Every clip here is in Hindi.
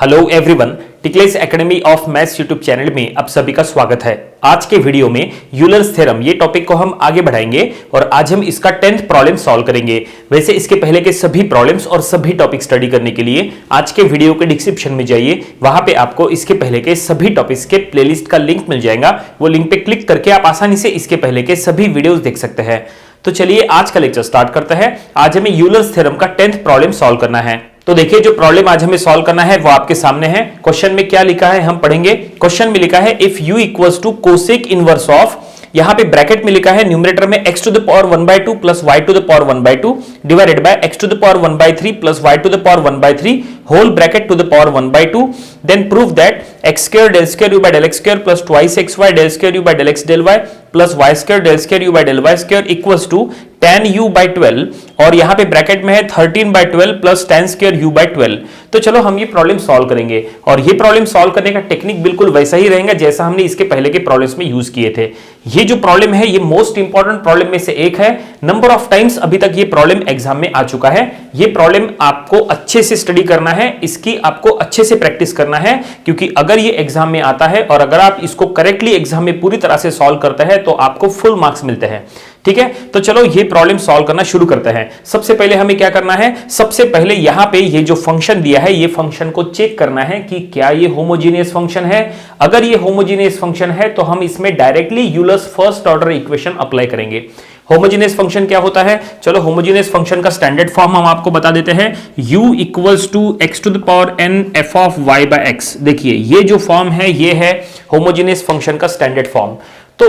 हेलो एवरीवन, टिकलेस academy of maths YouTube channel में आप सभी का स्वागत है। आज के वीडियो में यूलर्स थ्योरम ये टॉपिक को हम आगे बढ़ाएंगे और आज हम इसका 10th प्रॉब्लम सॉल्व करेंगे। वैसे इसके पहले के सभी प्रॉब्लम्स और सभी टॉपिक स्टडी करने के लिए आज के वीडियो के डिस्क्रिप्शन में जाइए, वहां पे आपको इसके पहले के सभी टॉपिक्स के प्लेलिस्ट का लिंक मिल जाएगा। वो लिंक पे क्लिक करके आप आसानी से इसके पहले के सभी वीडियोस देख सकते हैं। तो चलिए आज का लेक्चर स्टार्ट करते हैं। आज हमें यूलर्स थ्योरम का 10th प्रॉब्लम सॉल्व करना है। तो देखिए, जो प्रॉब्लम आज हमें सॉल्व करना है वो आपके सामने है। क्वेश्चन में क्या लिखा है हम पढ़ेंगे। क्वेश्चन में लिखा है if u equals to cosec inverse of, यहां पे ब्रैकेट में लिखा है न्यूमरेटर में x to the power 1/2 plus y to the power 1/2 divided by x to the power 1/3 plus y to the power 1/3 whole bracket to the power 1/2, then prove that x square del square u by del x square plus twice xy del square u by del x del y plus y square del square u by del y square equals to tan u by 12, और यहां पे ब्रैकेट में है 13/12 plus tan square u by 12। तो चलो हम ये प्रॉब्लम सॉल्व करेंगे और ये प्रॉब्लम सॉल्व करने का टेक्निक बिल्कुल वैसा ही रहेगा जैसा हमने इसके पहले के प्रॉब्लम्स में यूज किए थे। ये जो प्रॉब्लम है ये मोस्ट इंपॉर्टेंट प्रॉब्लम में से एक है। नंबर ऑफ टाइम्स अभी तक ये प्रॉब्लम एग्जाम में आ चुका है। ये प्रॉब्लम आपको अच्छे से स्टडी करना है, इसकी आपको अच्छे से प्रैक्टिस करना है, क्योंकि अगर ये एग्जाम में आता है और अगर आप इसको करेक्टली एग्जाम में पूरी तरह से सॉल्व करते हैं तो आपको फुल मार्क्स मिलते हैं। ठीक है, तो चलो ये प्रॉब्लम सॉल्व करना शुरू करते हैं। सबसे पहले हमें क्या करना है, सबसे पहले यहां पे ये जो फंक्शन दिया है ये फंक्शन को चेक करना है कि क्या ये होमोजेनियस फंक्शन है। अगर ये होमोजेनियस फंक्शन है तो हम इसमें directly Euler's first order equation apply करेंगे। होमोजेनियस फंक्शन क्या होता है, चलो होमोजेनियस फंक्शन का स्टैंडर्ड फॉर्म हम आपको बता देते हैं। u equals to x to the power n f of y by x। देखिए ये जो फॉर्म है ये है होमोजेनियस फंक्शन का स्टैंडर्ड फॉर्म। तो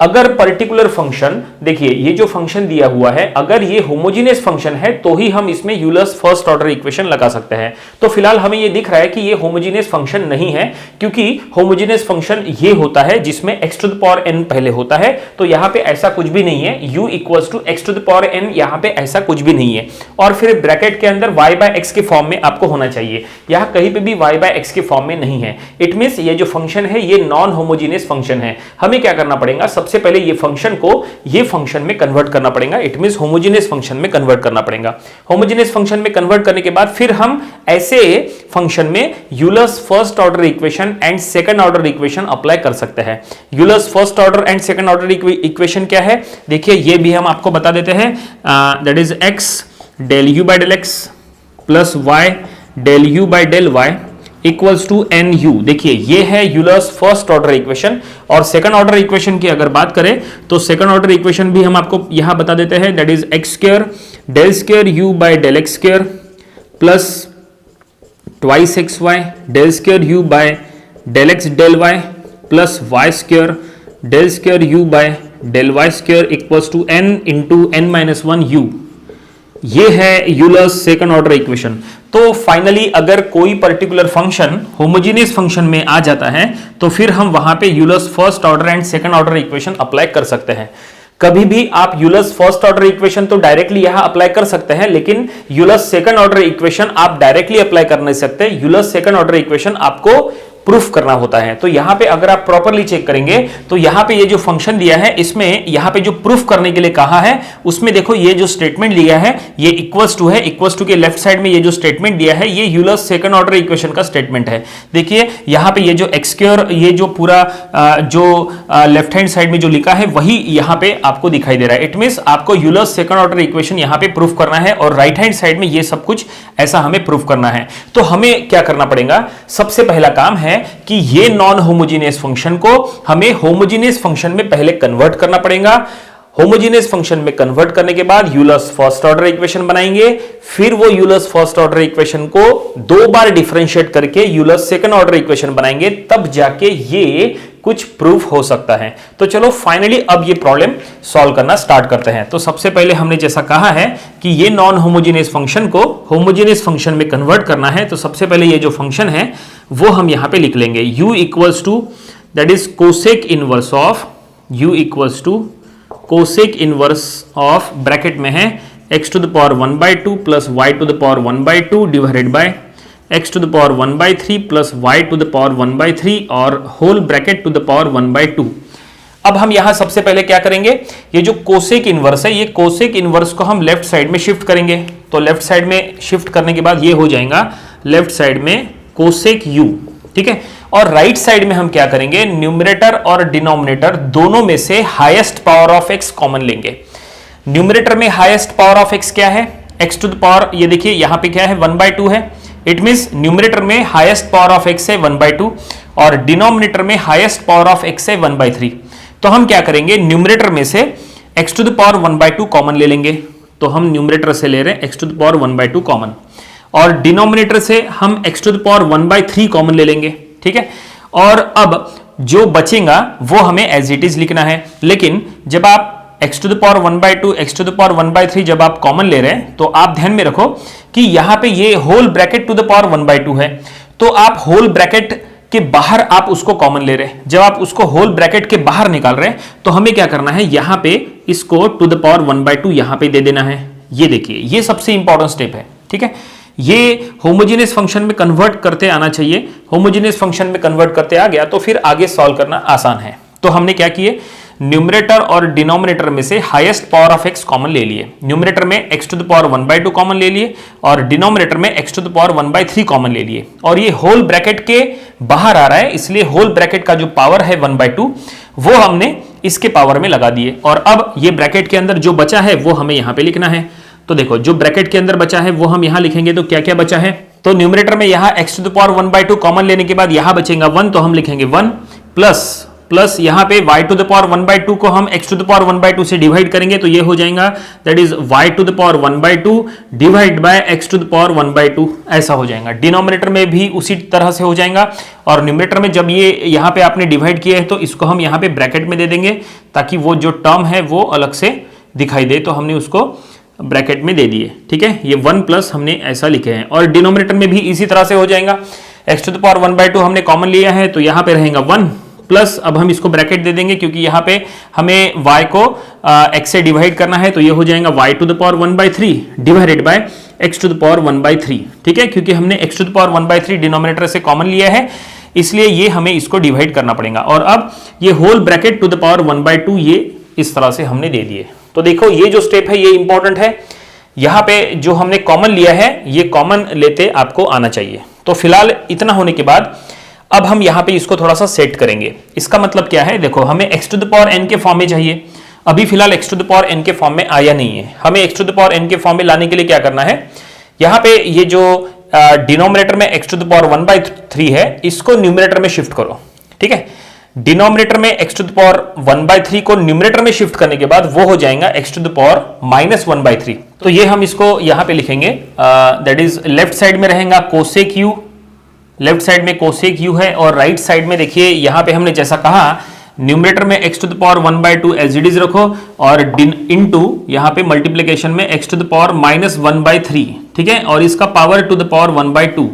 अगर पर्टिकुलर फंक्शन, देखिए ये जो फंक्शन दिया हुआ है अगर ये होमोजेनियस फंक्शन है तो ही हम इसमें यूलर्स फर्स्ट ऑर्डर इक्वेशन लगा सकते हैं। तो फिलहाल हमें ये दिख रहा है कि ये होमोजेनियस फंक्शन नहीं है, क्योंकि होमोजेनियस फंक्शन ये होता है जिसमें x to the power n पहले होता है। तो यहां पे ऐसा कुछ भी नहीं है, u equals to x to the power n, यहां पे ऐसा कुछ भी नहीं है। और फिर ब्रैकेट के अंदर y बाय x के फॉर्म में आपको होना चाहिए, यहां कहीं पे भी y बाय x के फॉर्म में नहीं है। इट मींस ये जो फंक्शन है ये नॉन होमोजेनियस फंक्शन है। हमें क्या करना पड़ेगा, सबसे पहले ये फंक्शन को ये फंक्शन में कन्वर्ट करना पड़ेगा। इट मींस होमोजेनियस फंक्शन में कन्वर्ट करना पड़ेगा। होमोजेनियस फंक्शन में कन्वर्ट करने के बाद फिर हम ऐसे फंक्शन में Euler's first order equation and second order equation apply कर सकते हैं। Euler's first order and second order equation क्या है, देखिए ये भी हम आपको बता देते हैं। That is x del u by del x plus y del u by del y equals to NU। देखिए ये है यूलर्स फर्स्ट ऑर्डर इक्वेशन। और सेकंड ऑर्डर इक्वेशन की अगर बात करें तो सेकंड ऑर्डर इक्वेशन भी हम आपको यहां बता देते हैं। That is x square del square u by del x square plus twice xy del square u by del x del y plus y square del square u by del y square equals to n into n minus 1 u। ये है यूलर्स सेकंड ऑर्डर इक्वेशन। तो फाइनली अगर कोई पर्टिकुलर फंक्शन होमोजेनियस फंक्शन में आ जाता है तो फिर हम वहां पे Euler's first order and second order equation apply कर सकते हैं। कभी भी आप यूलर्स फर्स्ट ऑर्डर इक्वेशन तो डायरेक्टली यहां अप्लाई कर सकते हैं, लेकिन यूलर्स सेकंड ऑर्डर इक्वेशन आप डायरेक्टली अप्लाई कर नहीं सकते। यूलर्स सेकंड ऑर्डर इक्वेशन आपको प्रूफ करना होता है। तो यहां पे अगर आप प्रॉपर्ली चेक करेंगे तो यहां पे ये जो फंक्शन दिया है इसमें यहां पे जो प्रूफ करने के लिए कहा है उसमें देखो ये जो स्टेटमेंट दिया है ये इक्वल्स टू है। इक्वल्स टू के लेफ्ट साइड में ये जो स्टेटमेंट दिया है ये यूलर्स सेकंड ऑर्डर इक्वेशन का स्टेटमेंट है। देखिए यहां पे ये जो x स्क्वायर ये जो पूरा जो लेफ्ट हैंड साइड में जो लिखा है वही यहां पे आपको दिखाई दे रहा है। इट मींस आपको यूलर्स सेकंड ऑर्डर इक्वेशन यहां पे प्रूफ करना है और राइट हैंड साइड में ये सब कुछ ऐसा हमें प्रूफ करना है। तो हमें क्या करना पड़ेगा, सबसे पहला काम है कि ये नॉन होमोजेनियस फंक्शन को हमें होमोजेनियस फंक्शन में पहले कन्वर्ट करना पड़ेगा। होमोजेनियस फंक्शन में कन्वर्ट करने के बाद यूलर्स फर्स्ट ऑर्डर इक्वेशन बनाएंगे, फिर वो यूलर्स फर्स्ट ऑर्डर इक्वेशन को दो बार डिफरेंशिएट करके यूलर्स सेकंड ऑर्डर इक्वेशन बनाएंगे, तब जाके ये कुछ प्रूफ हो सकता है। तो चलो फाइनली अब ये प्रॉब्लम सॉल्व करना स्टार्ट करते हैं। तो सबसे पहले हमने जैसा कहा है कि ये नॉन होमोजेनियस फंक्शन को होमोजेनियस फंक्शन में कन्वर्ट करना है, तो सबसे पहले ये जो फंक्शन है वो हम यहां पे लिख लेंगे। u equals to that is cosec inverse of, u equals to cosec inverse of bracket में है x to the power 1/2 plus y to the power 1/2 divided by x to the power 1/3 plus y to the power 1/3 और whole bracket to the power 1/2। अब हम यहां सबसे पहले क्या करेंगे, ये जो कोसेक इनवर्स है ये कोसेक इनवर्स को हम लेफ्ट साइड में शिफ्ट करेंगे। तो लेफ्ट साइड में शिफ्ट करने के बाद ये हो जाएगा लेफ्ट साइड में कोसेक यू, ठीक है। और राइट साइड में हम क्या करेंगे, न्यूमरेटर और डिनोमिनेटर दोनों में से highest power of x common लेंगे। न्यूमरेटर में हाईएस्ट पावर ऑफ एक्स क्या है, एक्स टू द पावर, ये देखिए यहां पे क्या है 1/2 है। इट मींस न्यूमरेटर में हाईएस्ट पावर ऑफ एक्स है 1/2 और डिनोमिनेटर में हाईएस्ट पावर ऑफ एक्स है 1/3। तो हम क्या करेंगे, न्यूमरेटर में से x to the power 1/2 common ले लेंगे। तो हम न्यूमरेटर से ले रहे हैं x to the power 1/2 common, और डिनोमिनेटर से हम x to the power 1/3 common ले लेंगे, ठीक है। और अब जो बचेगा वो हमें एज इट इज लिखना है। लेकिन जब आप x to the power 1/2 x to the power 1/3 जब आप कॉमन ले रहे हैं तो आप ध्यान में रखो कि यहां पे ये whole bracket to the power 1/2 है, तो आप होल ब्रैकेट के बाहर आप उसको कॉमन ले रहे हैं। जब आप उसको होल ब्रैकेट के बाहर निकाल रहे हैं तो हमें क्या करना है, यहां पे इसको टू द पावर 1/2 यहां पे दे देना है। ये देखिए, ये सबसे इंपॉर्टेंट स्टेप है, ठीक है। ये होमोजेनियस फंक्शन में कन्वर्ट करते आना चाहिए। होमोजेनियस फंक्शन में कन्वर्ट करते आ गया तो फिर आगे सॉल्व करना आसान है। तो हमने क्या किए, न्यूमरेटर और डिनोमिनेटर में से highest power of x common ले लिए। न्यूमरेटर में x to the power 1/2 common ले लिए और डिनोमिनेटर में x to the power 1/3 common ले लिए। और ये होल ब्रैकेट के बाहर आ रहा है, इसलिए होल ब्रैकेट का जो पावर है 1/2 वो हमने इसके पावर में लगा दिए। और अब ये ब्रैकेट के अंदर जो बचा है वो हमें यहां पे लिखना है। तो देखो, जो ब्रैकेट के अंदर बचा है वो हम यहां लिखेंगे। तो क्या क्या बचा है, तो न्यूमरेटर में यहां x to the power 1/2 common लेने के बाद यहां बचेगा 1, तो हम लिखेंगे 1 प्लस यहां पे y टू द पावर 1/2 को हम x टू द पावर 1/2 से डिवाइड करेंगे तो ये हो जाएगा, that is y to the power 1/2 divide by x to the power 1/2, ऐसा हो जाएगा। डिनोमिनेटर में भी उसी तरह से हो जाएगा। और न्यूमरेटर में जब ये यहां पे आपने डिवाइड किया है तो इसको हम यहां पे ब्रैकेट में दे देंगे ताकि वो जो टर्म है वो अलग से दिखाई दे, तो हमने उसको ब्रैकेट में दे दिए, ठीक है। ये 1 प्लस हमने ऐसा लिखे हैं। और डिनोमिनेटर में भी इसी तरह से हो जाएगा। x टू द पावर 1/2 हमने कॉमन लिया है तो यहां पे रहेगा 1 प्लस, अब हम इसको ब्रैकेट दे देंगे क्योंकि यहां पे हमें y को x से डिवाइड करना है, तो ये हो जाएगा y to the power 1/3 divided by x to the power 1/3, ठीक है। क्योंकि हमने x to the power 1/3 denominator से कॉमन लिया है, इसलिए ये हमें इसको डिवाइड करना पड़ेगा। और अब ये whole bracket to the power 1/2 ये इस तरह से हमने दे दिए। तो देखो, ये जो स्टेप है ये इंपॉर्टेंट है। यहां पे जो हमने कॉमन लिया है ये कॉमन लेते आपको आना चाहिए। तो फिलहाल इतना होने के बाद अब हम यहां पे इसको थोड़ा सा सेट करेंगे। इसका मतलब क्या है, देखो हमें x to the power n के फॉर्म में चाहिए। अभी फिलहाल x to the power n के फॉर्म में आया नहीं है। हमें x to the power n के फॉर्म में लाने के लिए क्या करना है, यहां पे ये जो डिनोमिनेटर में x टू द पावर 1/3 है इसको न्यूमरेटर में शिफ्ट करो, ठीक है। डिनोमिनेटर में x टू द पावर 1/3 को न्यूमरेटर में शिफ्ट करने के बाद वो हो जाएगा x टू द पावर -1/3। तो ये हम इसको यहां पे लिखेंगे, दैट इज लेफ्ट साइड में रहेगा कोसेक u, लेफ्ट साइड में कोसेक u है। और राइट साइड में देखिए यहां पे हमने जैसा कहा न्यूमरेटर में x to the power 1/2 as it is रखो और इनटू यहां पे मल्टीप्लिकेशन में x टू द पावर -1/3, ठीक है। और इसका पावर टू द पावर 1/2।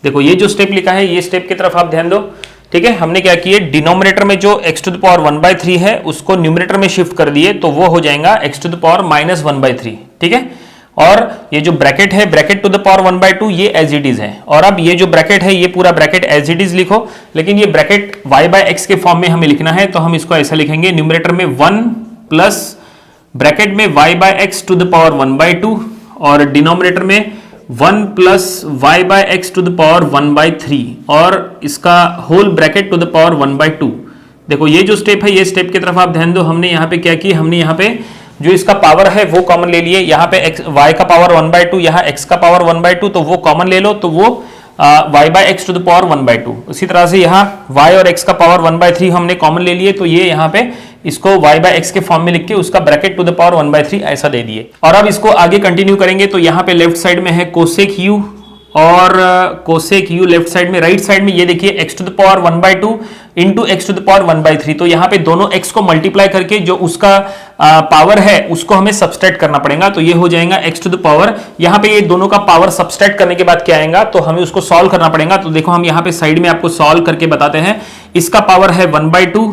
देखो ये जो स्टेप लिखा है ये स्टेप की तरफ आप ध्यान दो, ठीक है। हमने क्या किए, डिनोमिनेटर में जो x टू द पावर 1/3 है उसको न्यूमरेटर में शिफ्ट कर दिए तो वो हो जाएगा x टू द पावर -1/3, ठीक है। और ये जो ब्रैकेट है ब्रैकेट टू द पावर 1/2 ये एज इट इज है। और अब ये जो ब्रैकेट है ये पूरा ब्रैकेट एज इट इज लिखो, लेकिन ये ब्रैकेट y/x के फॉर्म में हमें लिखना है तो हम इसको ऐसा लिखेंगे, न्यूमरेटर में 1 प्लस ब्रैकेट में y/x टू द पावर 1/2 और डिनोमिनेटर में 1 plus y/x to the power 1/3 और इसका whole bracket to the power 1/2। देखो ये जो स्टेप है ये स्टेप की तरफ आप ध्यान दो। हमने यहाँ पे क्या किया, हमने यहाँ पे जो इसका पावर है वो कॉमन ले लिए। यहाँ पे y का पावर 1/2, यहाँ x का पावर 1/2, तो वो कॉमन ले लो तो वो y/x टू द पावर 1/2। उसी तरह से यहाँ y और x का पावर 1/3 हमने कॉमन ले लिए तो ये यहाँ पे इसको y/x के फॉर्म में लिख के उसका ब्रैकेट टू द पावर 1/3 ऐसा दे दिए। और अब इसको आगे कंटिन्यू करेंगे तो यहाँ पे लेफ्ट साइड में है कोसेक u और कोसेक u लेफ्ट साइड में, राइट साइड में ये देखिए x to the power 1/2 into x to the power 1/3। तो यहाँ पे दोनों x को मल्टीप्लाई करके जो उसका पावर है उसको हमें सब्सट्रैक्ट करना पड़ेगा। तो ये हो जाएगा x टू द पावर, यहाँ पे ये दोनों का पावर सब्सट्रैक्ट करने के बाद क्या आएगा तो हमें उसको सॉल्व करना पड़ेगा। तो देखो हम यहाँ पे साइड में आपको सॉल्व करके बताते हैं। इसका पावर है 1/2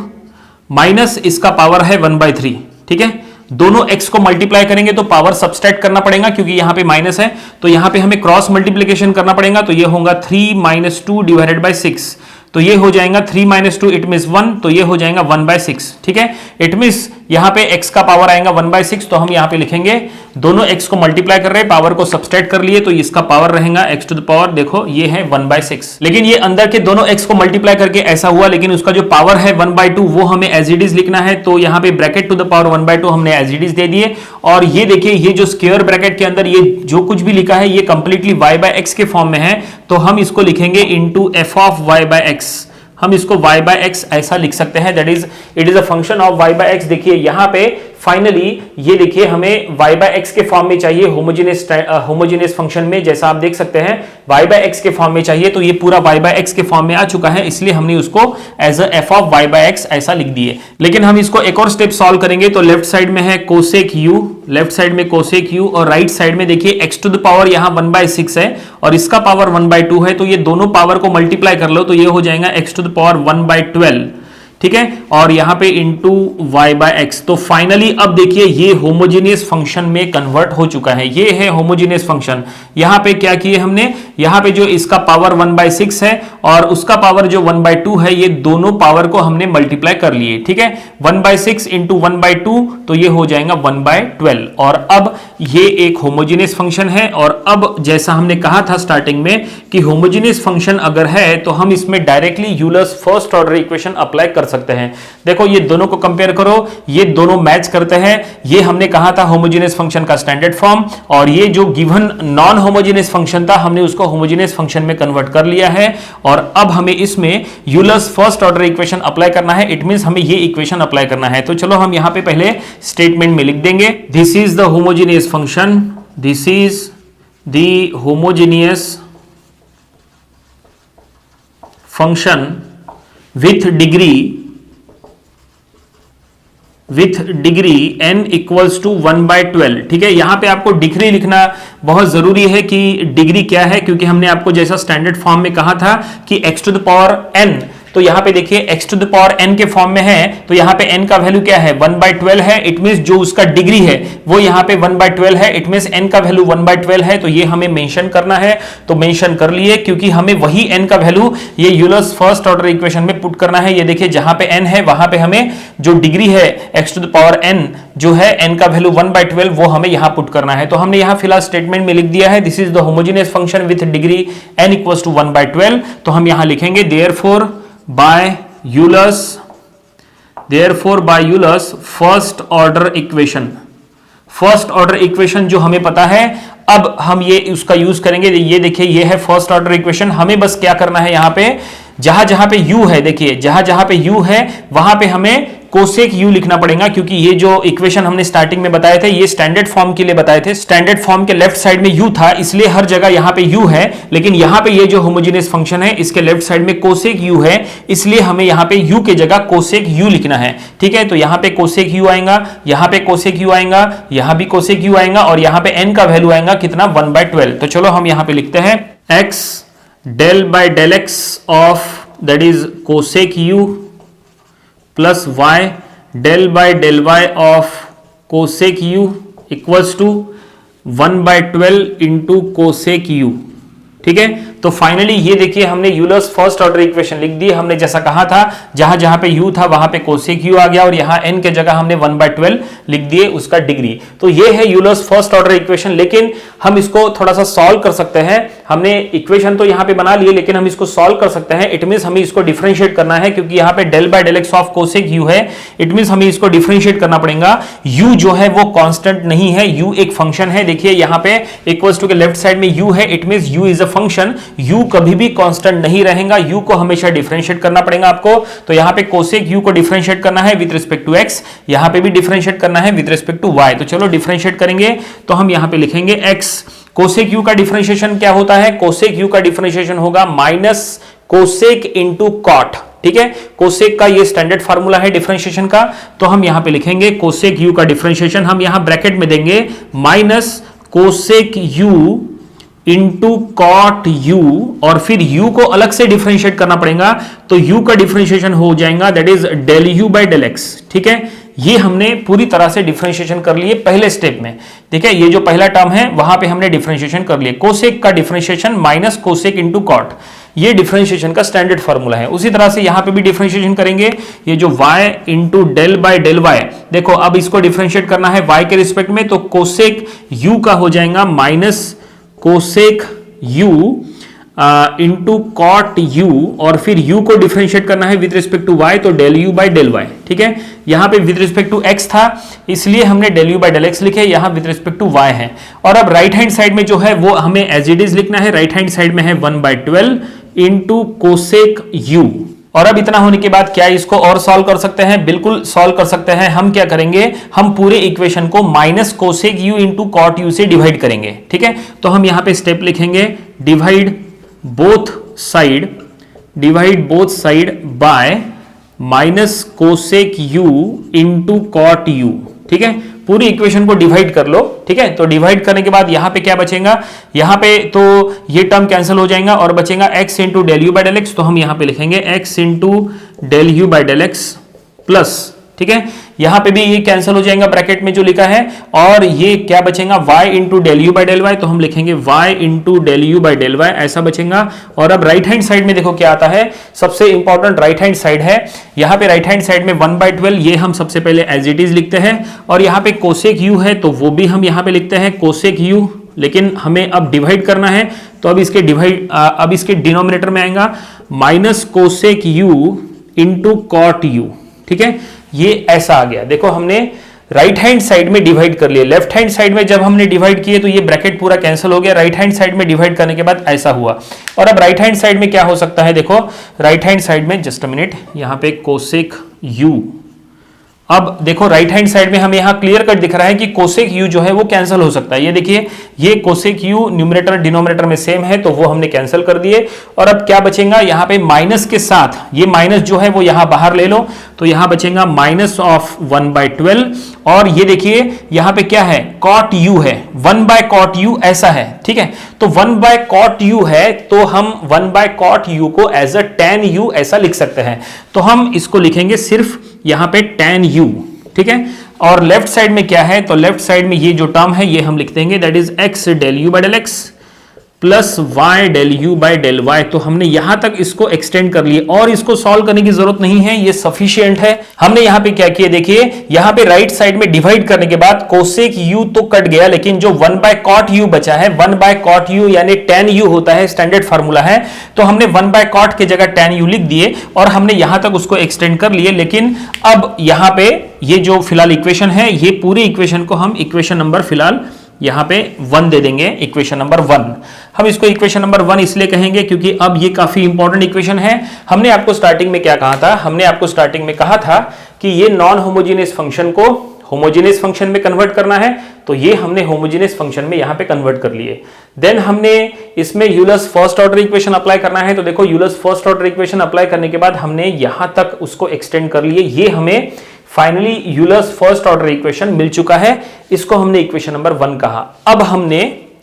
माइनस इसका पावर है 1/3, ठीक है। दोनों x को मल्टीप्लाई करेंगे तो पावर सब्सट्रैक्ट करना पड़ेगा क्योंकि यहाँ पे माइनस है, तो यहाँ पे हमें क्रॉस मल्टीप्लिकेशन करना पड़ेगा। तो ये होगा 3 - 2 डिवाइडेड बाय 6, तो ये हो जाएगा 3 - 2 इट मींस 1, तो ये हो जाएगा 1/6, ठीक है। इट मींस यहाँ पे x का पावर आएगा 1/6, तो हम यहाँ पे लिखेंगे दोनों x को मल्टीप्लाई कर रहे हैं, पावर को सब्सट्रैक्ट कर लिए, तो इसका पावर रहेगा x टू द पावर, देखो ये है 1/6। लेकिन ये अंदर के दोनों x को मल्टीप्लाई करके ऐसा हुआ, लेकिन उसका जो पावर है 1/2 वो हमें एज इट इज लिखना है, तो यहाँ पे ब्रैकेट टू द पावर 1/2 हमने एज इट इज दे दिए। और ये देखिए, ये जो स्क्वायर ब्रैकेट के अंदर ये जो कुछ भी लिखा है ये कंप्लीटली y/x के फॉर्म में है, तो हम इसको लिखेंगे इनटू f ऑफ y/x। हम इसको y/x ऐसा लिख सकते हैं, that is it is a function of y/x। देखिए यहां पे फाइनली ये देखिए हमें y/x के फॉर्म में चाहिए, होमोजेनियस फंक्शन में, जैसा आप देख सकते हैं y/x के फॉर्म में चाहिए, तो ये पूरा y/x के फॉर्म में आ चुका है, इसलिए हमने उसको as a f of y/x ऐसा लिख दिए। लेकिन हम इसको एक और स्टेप सॉल्व करेंगे, तो लेफ्ट साइड में है कोसेक u, लेफ्ट साइड में कोसेक u, और राइट साइड में देखिए x टू द पावर यहां 1/6 है और इसका पावर 1/2 है, तो ये दोनों पावर को मल्टीप्लाई कर लो तो ये हो जाएगा x टू द पावर 1/12, ठीक है, और यहां पे इंटू y/x। तो फाइनली अब देखिए ये होमोजेनियस फंक्शन में कन्वर्ट हो चुका है, ये है होमोजेनियस फंक्शन। यहां पे क्या किए हमने, यहां पे जो इसका पावर 1/6 है और उसका पावर जो 1/2 है, ये दोनों पावर को हमने मल्टीप्लाई कर लिए, ठीक है, 1/6 इंटू 1/2, तो ये हो जाएगा 1/12। और अब ये एक होमोजेनियस फंक्शन है, और अब जैसा हमने कहा था स्टार्टिंग में कि होमोजेनियस फंक्शन अगर है तो हम इसमें directly Euler's first order equation apply कर सकते हैं। देखो ये दोनों को कंपेयर करो, ये दोनों मैच करते हैं, ये हमने कहा था होमोजेनियस फंक्शन का स्टैंडर्ड फॉर्म, और ये जो गिवन नॉन होमोजेनियस फंक्शन था हमने उसको होमोजेनियस फंक्शन में कन्वर्ट कर लिया है। और अब हमें इसमें Euler's first order equation apply करना है, इट मींस हमें ये इक्वेशन अप्लाई करना है। तो चलो हम यहां पे पहले स्टेटमेंट में लिख देंगे, this is the homogeneous function, this is the homogeneous function with degree n equals to 1/12, ठीक है। यहां पे आपको डिग्री लिखना बहुत जरूरी है कि डिग्री क्या है, क्योंकि हमने आपको जैसा स्टैंडर्ड फॉर्म में कहा था कि x to the power n, तो यहां पे देखिए x to the power n के फॉर्म में है, तो यहां पे n का वैल्यू क्या है 1/12 है, इट मींस जो उसका डिग्री है वो यहां पे 1/12 है, इट मींस n का वैल्यू 1/12 है, तो ये हमें मेंशन करना है, तो मेंशन कर लिए, क्योंकि हमें वही n का वैल्यू ये यूलर्स फर्स्ट ऑर्डर इक्वेशन में पुट करना है। ये देखिए जहां पे n है वहां पे हमें जो डिग्री है x to the power n जो है n का वैल्यू 1/12 वो हमें यहां पुट करना है। तो हमने यहां फिलहाल स्टेटमेंट में लिख दिया है, this is the homogeneous function with degree n equals to 1/12। तो हम यहां लिखेंगे therefore by Euler's first order equation, first order equation जो हमें पता है, अब हम ये उसका यूज करेंगे। ये देखिए ये है फर्स्ट ऑर्डर इक्वेशन, हमें बस क्या करना है, यहां पे जहां जहां पे u है, देखिए जहां जहां पे u है वहां पे हमें कोसेक u लिखना पड़ेगा, क्योंकि ये जो इक्वेशन हमने स्टार्टिंग में बताए थे ये स्टैंडर्ड फॉर्म के लिए बताए थे, स्टैंडर्ड फॉर्म के लेफ्ट साइड में u था, इसलिए हर जगह यहां पे u है, लेकिन यहां पे ये जो होमोजेनियस फंक्शन है इसके लेफ्ट साइड में कोसेक u है, इसलिए हमें यहां पे u के जगह कोसेक u लिखना है, ठीक है। तो यहां पे कोसेक u आएगा, यहां पे कोसेक u आएगा, यहां भी कोसेक u आएगा, और यहां पे n का वैल्यू आएगा कितना 1/12। तो चलो हम यहां पे लिखते हैं x del by del x of that is cosec u plus y del by del y of cosec u equals to 1/12 into cosec u, ठीक है। तो फाइनली ये देखिए हमने यूलर्स फर्स्ट ऑर्डर इक्वेशन लिख दी, हमने जैसा कहा था जहां जहां पे u था वहां पे कोसेक u आ गया, और यहां n के जगह हमने 1/12 लिख दिए उसका डिग्री। तो ये है यूलर्स फर्स्ट ऑर्डर इक्वेशन, लेकिन हम इसको थोड़ा सा सॉल्व कर सकते हैं। हमने इक्वेशन तो यहां पे बना लिए, लेकिन हम इसको सॉल्व कर सकते हैं, इट मींस हमें इसको डिफरेंशिएट करना है, क्योंकि यहां पे del by del x of cosec u है, इट मींस हमें इसको डिफरेंशिएट करना पड़ेगा। u जो है वो कांस्टेंट नहीं है, u एक फंक्शन है, देखिए यहां पे इक्वल्स टू के लेफ्ट साइड में u है, it means u is a function, u कभी भी कांस्टेंट नहीं रहेगा, u को हमेशा डिफरेंशिएट करना पड़ेगा आपको। तो यहां पे कोसेक u को डिफरेंशिएट करना है विद रिस्पेक्ट टू x, यहां पे भी डिफरेंशिएट करना है विद रिस्पेक्ट टू y। तो चलो डिफरेंशिएट करेंगे, तो हम यहां पे लिखेंगे x, कोसेक u का डिफरेंशिएशन क्या होता है, कोसेक u का डिफरेंशिएशन होगा माइनस कोसेक इंटू कॉट, ठीक है। कोसेक का ये स्टैंडर्ड फार्मूला है डिफरेंशिएशन का, तो हम यहां पे लिखेंगे कोसेक u का डिफरेंशिएशन, हम यहां ब्रैकेट में देंगे minus cosec u into cot u, और फिर u को अलग से डिफरेंशिएट करना पड़ेगा, तो u का डिफरेंशिएशन हो जाएगा that is del u by del x. ठीक है, ये हमने पूरी तरह से डिफरेंशिएशन कर लिए पहले स्टेप में। ठीक है, ये जो पहला टर्म है वहां पे हमने डिफरेंशिएशन कर लिए, कोसेक का differentiation minus cosec into cot, ये डिफरेंशिएशन का स्टैंडर्ड फार्मूला है। उसी तरह से यहां पे भी डिफरेंशिएशन करेंगे, ये जो y into del by del y, देखो अब इसको डिफरेंशिएट करना है y के रिस्पेक्ट में, तो कोसेक u का हो जाएगा minus cosec u into cot u, और फिर u को डिफरेंशिएट करना है विद रिस्पेक्ट टू y, तो del u by del y। ठीक है, यहां पे विद रिस्पेक्ट टू x था इसलिए हमने del u by del x लिखे, यहां विद रिस्पेक्ट टू y है। और अब राइट हैंड साइड में जो है वो हमें एज इट इज लिखना है, राइट हैंड साइड में है 1/12 इंटू कोसेक u। और अब इतना होने के बाद क्या इसको और सॉल्व कर सकते हैं? बिल्कुल सॉल्व कर सकते हैं। हम क्या करेंगे, हम पूरे इक्वेशन को minus cosec u into cot u से डिवाइड करेंगे। ठीक है, तो हम यहां पे स्टेप लिखेंगे, divide both side by minus cosec u into cot u। ठीक है, पूरी इक्वेशन को डिवाइड कर लो। ठीक है, तो डिवाइड करने के बाद यहां पे क्या बचेगा, यहां पे तो ये टर्म कैंसिल हो जाएगा और बचेगा x into del u by del x, तो हम यहां पे लिखेंगे x into del u by del x plus, ठीक है, यहां पे भी ये कैंसिल हो जाएगा ब्रैकेट में जो लिखा है, और ये क्या बचेगा y into del u by del y, तो हम लिखेंगे y into del u by del y, ऐसा बचेगा। और अब राइट हैंड साइड में देखो क्या आता है, सबसे इंपॉर्टेंट राइट हैंड साइड है, यहां पे राइट हैंड साइड में 1/12 ये हम सबसे पहले एज इट इज लिखते हैं, और यहां पे कोसेक u है तो वो भी हम यहां पे लिखते हैं कोसेक u, लेकिन हमें अब डिवाइड करना है, तो अब इसके डिनोमिनेटर में आएगा minus cosec u into cot u। ठीक है, ये ऐसा आ गया। देखो हमने राइट हैंड साइड में डिवाइड कर लिया, लेफ्ट हैंड साइड में जब हमने डिवाइड किए तो ये ब्रैकेट पूरा कैंसिल हो गया, राइट हैंड साइड में डिवाइड करने के बाद ऐसा हुआ। और अब राइट हैंड साइड में क्या हो सकता है, देखो राइट हैंड साइड में जस्ट अ मिनट, यहां पे कोसेक u, अब देखो राइट हैंड साइड में हमें यहां क्लियर कट दिख रहा है कि कोसेक u जो है वो कैंसिल हो सकता है। ये देखिए, ये कोसेक u न्यूमरेटर डिनोमिनेटर में सेम है तो वो हमने कैंसिल कर दिए, और अब क्या बचेगा, यहां पे माइनस के साथ ये माइनस जो है वो यहां बाहर ले लो, तो यहां बचेगा माइनस ऑफ 1/12, और ये देखिए यहां पे क्या है, कॉट u है, 1/cot u ऐसा है। ठीक है, तो 1/cot u है तो हम 1/cot u को एज अ tan u ऐसा लिख सकते हैं, तो हम इसको लिखेंगे सिर्फ यहां पे tan u। ठीक है, और लेफ्ट साइड में क्या है, तो लेफ्ट साइड में ये जो टर्म है ये हम लिख देंगे that is x del u by del x plus y del u by del y. तो हमने यहां तक इसको एक्सटेंड कर लिए और इसको सॉल्व करने की जरूरत नहीं है, ये सफिशिएंट है। हमने यहां पे क्या किया, देखिए यहां पे राइट साइड में डिवाइड करने के बाद कोसेक u तो कट गया, लेकिन जो 1/cot u बचा है, 1/cot u यानी tan u होता है, स्टैंडर्ड फार्मूला है, तो हमने 1/cot के जगह tan u लिख दिए और हमने यहां तक उसको एक्सटेंड कर लिए। लेकिन अब यहां पे ये जो फिलहाल इक्वेशन है, ये पूरी इक्वेशन को हम इक्वेशन नंबर फिलहाल यहां पे 1 दे देंगे, इक्वेशन नंबर 1। हम इसको इक्वेशन नंबर 1 इसलिए कहेंगे क्योंकि अब ये काफी इंपॉर्टेंट इक्वेशन है। हमने आपको स्टार्टिंग में क्या कहा था, हमने आपको स्टार्टिंग में कहा था कि ये नॉन होमोजेनियस फंक्शन को होमोजेनियस फंक्शन में कन्वर्ट करना है, तो ये हमने होमोजेनियस फंक्शन में यहां पे कन्वर्ट कर लिए। देन हमने इसमें Euler's first order equation apply करना है, तो देखो Euler's first order equation apply करने के बाद हमने यहां तक उसको एक्सटेंड कर लिए, ये हमें finally Euler's first order equation मिल चुका है, इसको हमने इक्वेशन नंबर 1 कहा। अब हमने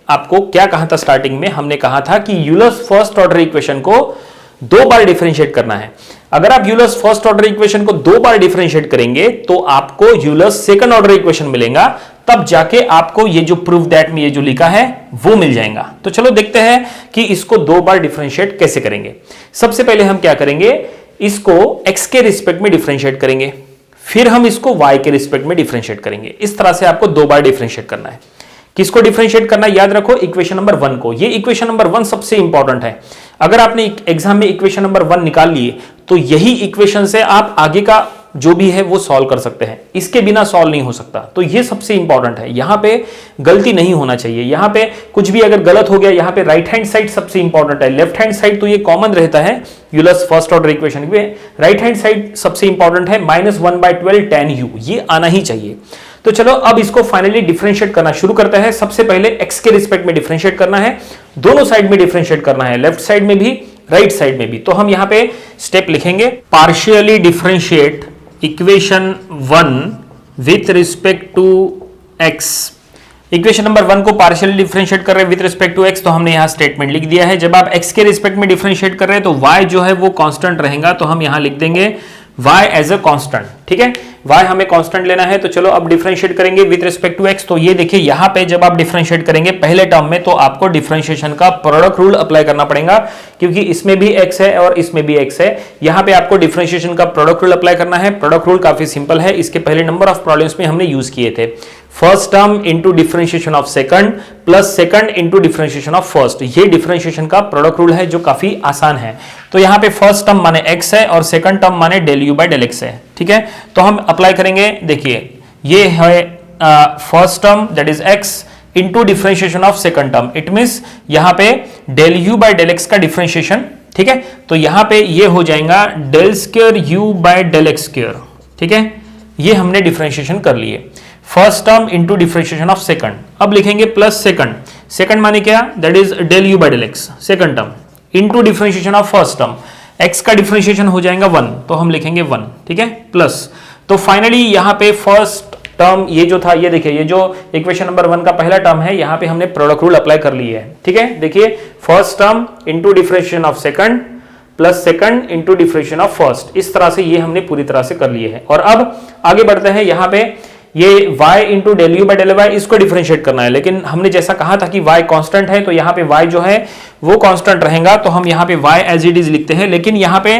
आपको क्या कहा था स्टार्टिंग में, हमने कहा था कि यूलर्स फर्स्ट ऑर्डर इक्वेशन को 2 बार डिफरेंशिएट करना है। अगर आप यूलर्स फर्स्ट ऑर्डर इक्वेशन को 2 बार डिफरेंशिएट करेंगे तो आपको यूलर्स सेकंड ऑर्डर इक्वेशन मिलेगा, तब जाके आपको ये जो प्रूफ दैट में ये जो लिखा है वो मिल जाएगा। तो चलो देखते हैं कि इसको 2 बार डिफरेंशिएट कैसे करेंगे। सबसे पहले हम क्या करेंगे, इसको x के रिस्पेक्ट में डिफरेंशिएट करेंगे, फिर हम इसको y के रिस्पेक्ट में डिफरेंशिएट करेंगे। इस तरह से आपको 2 बार डिफरेंशिएट करना है। किसको डिफरेंशिएट करना है, याद रखो इक्वेशन नंबर 1 को। ये इक्वेशन नंबर 1 सबसे इंपॉर्टेंट है। अगर आपने एग्जाम में इक्वेशन नंबर 1 निकाल लिए तो यही इक्वेशन से आप आगे का जो भी है वो सॉल्व कर सकते हैं, इसके बिना सॉल्व नहीं हो सकता। तो ये सबसे इंपॉर्टेंट है, यहां पे गलती नहीं होना चाहिए। यहां पे कुछ भी अगर गलत हो गया, यहां पे राइट हैंड साइड सबसे इंपॉर्टेंट है, लेफ्ट हैंड साइड तो ये कॉमन रहता है यूलर्स फर्स्ट ऑर्डर इक्वेशन में, राइट हैंड साइड सबसे इंपॉर्टेंट है, -1/12 tan u, ये आना ही चाहिए। तो चलो अब इसको फाइनली डिफरेंशिएट करना शुरू करते हैं। सबसे पहले x के रिस्पेक्ट में डिफरेंशिएट करना है, दोनों साइड में डिफरेंशिएट करना है, लेफ्ट साइड में भी राइट साइड में भी। तो हम यहां पे स्टेप लिखेंगे, partially differentiate equation 1 with respect to x। Equation number 1 को पार्शियली डिफरेंशिएट कर रहे हैं विद रिस्पेक्ट टू x, तो हमने यहां स्टेटमेंट लिख दिया है। जब आप x के रिस्पेक्ट में डिफरेंशिएट कर रहे हैं तो y जो है वो कांस्टेंट रहेगा, तो हम यहां लिख देंगे y एज अ कांस्टेंट। ठीक है, y हमें कांस्टेंट लेना है। तो चलो अब डिफरेंशिएट करेंगे विद रिस्पेक्ट टू x। तो ये देखिए यहां पे जब आप डिफरेंशिएट करेंगे पहले टर्म में, तो आपको डिफरेंशिएशन का प्रोडक्ट रूल अप्लाई करना पड़ेगा, क्योंकि इसमें भी x है और इसमें भी x है। यहां पे आपको डिफरेंशिएशन का प्रोडक्ट रूल अप्लाई करना है। प्रोडक्ट रूल काफी सिंपल है, इसके पहले नंबर ऑफ प्रॉब्लम्स में हमने यूज किए थे। First term into differentiation of second plus second into differentiation of first, ये डिफरेंशिएशन का प्रोडक्ट रूल है जो काफी आसान है। तो यहां पे फर्स्ट टर्म माने x है और सेकंड टर्म माने del u by del x है। ठीक है, तो हम अप्लाई करेंगे। देखिए ये है first term that is x into differentiation of second term, it means यहां पे del u by del x का डिफरेंशिएशन। ठीक है, तो यहां पे ये हो जाएगा del square u by del x square. ठीक है, ये हमने डिफरेंशिएशन कर लिए। First term into differentiation of second, अब लिखेंगे प्लस सेकंड, सेकंड माने क्या, that is del u by del x second term into differentiation of first term, x का डिफरेंशिएशन हो जाएगा 1, तो हम लिखेंगे 1। ठीक है, प्लस, तो फाइनली यहां पे फर्स्ट टर्म ये जो था, ये देखिए ये जो इक्वेशन नंबर 1 का पहला टर्म है, यहां पे हमने प्रोडक्ट रूल अप्लाई कर लिए है। ठीक है, देखिए first term into differentiation of second plus second into differentiation of first, इस तरह से ये हमने पूरी तरह से कर लिए है। और अब आगे बढ़ते हैं, यहां पे ये y into del u by del y, इसको डिफरेंशिएट करना है, लेकिन हमने जैसा कहा था कि y कांस्टेंट है, तो यहाँ पे y जो है वो कांस्टेंट रहेगा, तो हम यहाँ पे y एज इट इज लिखते हैं। लेकिन यहाँ पे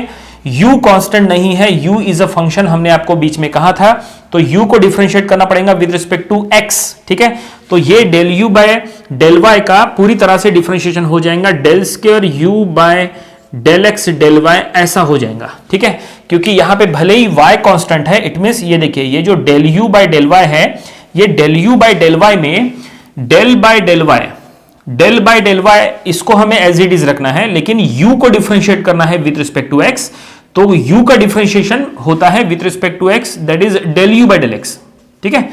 u कांस्टेंट नहीं है, u इज अ फंक्शन, हमने आपको बीच में कहा था, तो u को डिफरेंशिएट करना पड़ेगा विद रिस्पेक्ट टू x। ठीक है, तो ये del u by del y का पूरी तरह से डिफरेंशिएशन हो जाएगा del square u by del x del y, ऐसा हो जाएगा। ठीक है, क्योंकि यहां पे भले ही y कांस्टेंट है, इट मींस ये देखिए ये जो del u by del y है, ये del u by del y में डेल बाय डेल वाई इसको हमें एज इट इज रखना है, लेकिन u को डिफरेंशिएट करना है विद रिस्पेक्ट टू x, तो u का डिफरेंशिएशन होता है with respect to x, that is del u by del x. ठीक है,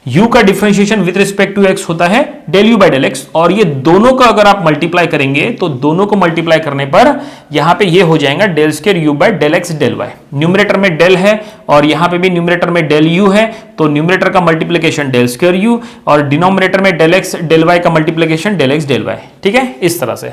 u का differentiation with respect to x होता है del u by del x, और ये दोनों का अगर आप मल्टीप्लाई करेंगे तो दोनों को मल्टीप्लाई करने पर यहां पे ये हो जाएगा del square u by del x del y. Numerator में डेल है और यहां पे भी न्यूमरेटर में डेल u है, तो न्यूमरेटर का मल्टीप्लिकेशन डेल स्क्वायर u और डिनोमिनेटर में डेल एक्स डेल वाई का multiplication del x del y. ठीक है, इस तरह से।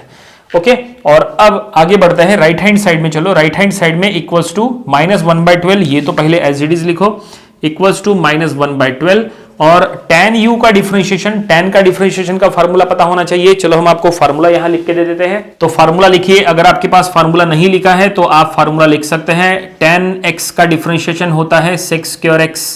ओके, और अब आगे बढ़ते हैं राइट हैंड साइड में। चलो राइट हैंड साइड में इक्वल्स टू -1/12, ये तो पहले एज इट इज लिखो, इक्वल्स टू -1/12, और tan u का डिफरेंशिएशन, tan का डिफरेंशिएशन का फार्मूला पता होना चाहिए। चलो हम आपको फार्मूला यहां लिख के दे देते हैं, तो फार्मूला लिखिए। अगर आपके पास फार्मूला नहीं लिखा है तो आप फार्मूला लिख सकते हैं। tan x का डिफरेंशिएशन होता है sec स्क्वायर x,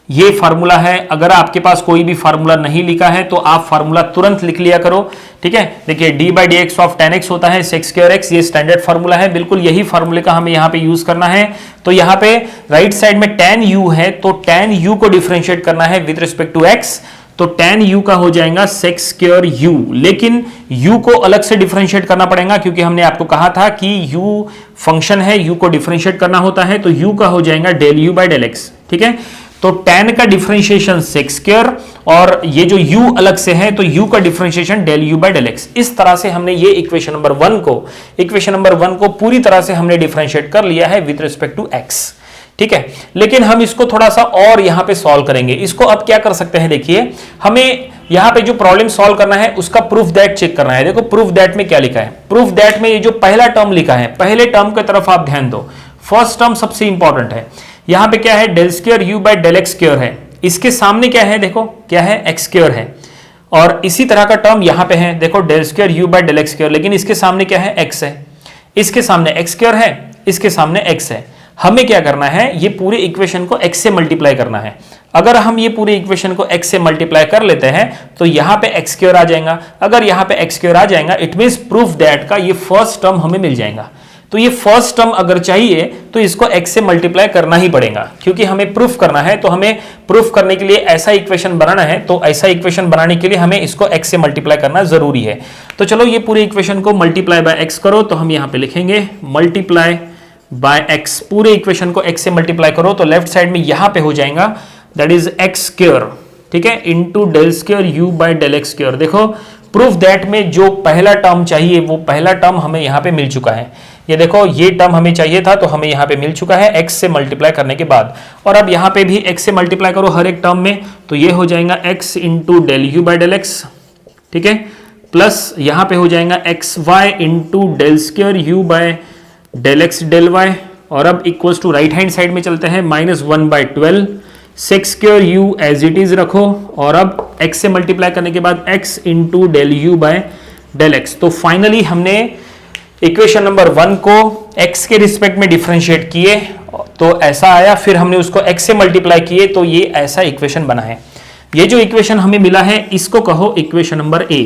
ये फार्मूला है। अगर आपके पास कोई भी फार्मूला नहीं लिखा है तो आप फार्मूला तुरंत लिख लिया करो। ठीक है, देखिए d by D x of tan x होता है sec स्क्वायर x, ये स्टैंडर्ड फार्मूला है, बिल्कुल यही फार्मूले का हमें यहाँ पे यूज करना है। तो यहाँ पे राइट साइड में tan u है, तो tan u को डिफरेंशिएट करना है विद रिस्पेक्ट टू x, तो tan u का हो जाएगा sec स्क्वायर u, लेकिन u को अलग से डिफरेंशिएट करना पड़ेगा, क्योंकि हमने आपको कहा था कि u फंक्शन है, u को डिफरेंशिएट करना होता है, तो u का हो जाएगा del u by del x. ठीक है, तो tan का डिफरेंशिएशन sec स्क्वायर, और ये जो u अलग से है तो u का differentiation del u by del x. इस तरह से हमने ये इक्वेशन नंबर 1 को पूरी तरह से हमने डिफरेंशिएट कर लिया है विद रिस्पेक्ट टू x। ठीक है, लेकिन हम इसको थोड़ा सा और यहां पे सॉल्व करेंगे। इसको अब क्या कर सकते हैं, देखिए हमें यहां पे जो प्रॉब्लम सॉल्व करना है उसका प्रूफ दैट चेक करना है। देखो प्रूफ दैट में क्या लिखा है, प्रूफ दैट में ये जो पहला टर्म लिखा है, पहले टर्म की तरफ आप ध्यान दो, फर्स्ट टर्म सबसे इंपॉर्टेंट है। यहां पे क्या है, del square u by del x square है, इसके सामने क्या है, देखो क्या है, एक्स स्क्वायर है, और इसी तरह का टर्म यहां पे है, देखो del square u by del x square, लेकिन इसके सामने क्या है, x है, इसके सामने एक्स स्क्वायर है, इसके सामने x है। हमें क्या करना है, ये पूरे इक्वेशन को x से मल्टीप्लाई करना है। अगर हम ये पूरे इक्वेशन को x से मल्टीप्लाई कर लेते हैं तो यहां पे x स्क्वायर आ जाएगा। अगर यहां पे x स्क्वायर आ जाएगा, इट मींस प्रूफ दैट का ये फर्स्ट टर्म हमें मिल जाएगा। तो ये फर्स्ट टर्म अगर चाहिए तो इसको x से मल्टीप्लाई करना ही पड़ेगा, क्योंकि हमें प्रूफ करना है। तो हमें प्रूफ करने के लिए ऐसा इक्वेशन बनाना है, तो ऐसा इक्वेशन बनाने के लिए हमें इसको x से मल्टीप्लाई करना जरूरी है। तो चलो ये पूरे इक्वेशन को मल्टीप्लाई बाय x करो, तो हम यहां पे लिखेंगे मल्टीप्लाई बाय x, पूरे इक्वेशन को x से मल्टीप्लाई करो, तो लेफ्ट साइड में यहां पे हो जाएगा दैट इज एक्स स्क्वायर, ठीक है, into del square u by del x square. देखो प्रूफ दैट में जो पहला टर्म चाहिए वो पहला टर्म हमें यहां पे मिल चुका है। ये देखो ये टर्म हमें चाहिए था तो हमें यहाँ पे मिल चुका है x से मल्टीप्लाई करने के बाद। और अब यहाँ पे भी x से मल्टीप्लाई करो हर एक टर्म में, तो ये हो जाएगा x into del u by del x, ठीक है, प्लस यहाँ पे हो जाएगा x y into del square u by del x del y. और अब equals to right hand side में चलते हैं, -1/12 sec square u as it is रखो, और अब x से मल्टीप्लाई करने के बाद x into del u by del x. तो फाइनली हमने इक्वेशन नंबर 1 को x के रिस्पेक्ट में डिफरेंशिएट किए तो ऐसा आया, फिर हमने उसको x से मल्टीप्लाई किए तो ये ऐसा इक्वेशन बना है। ये जो इक्वेशन हमें मिला है इसको कहो इक्वेशन नंबर A।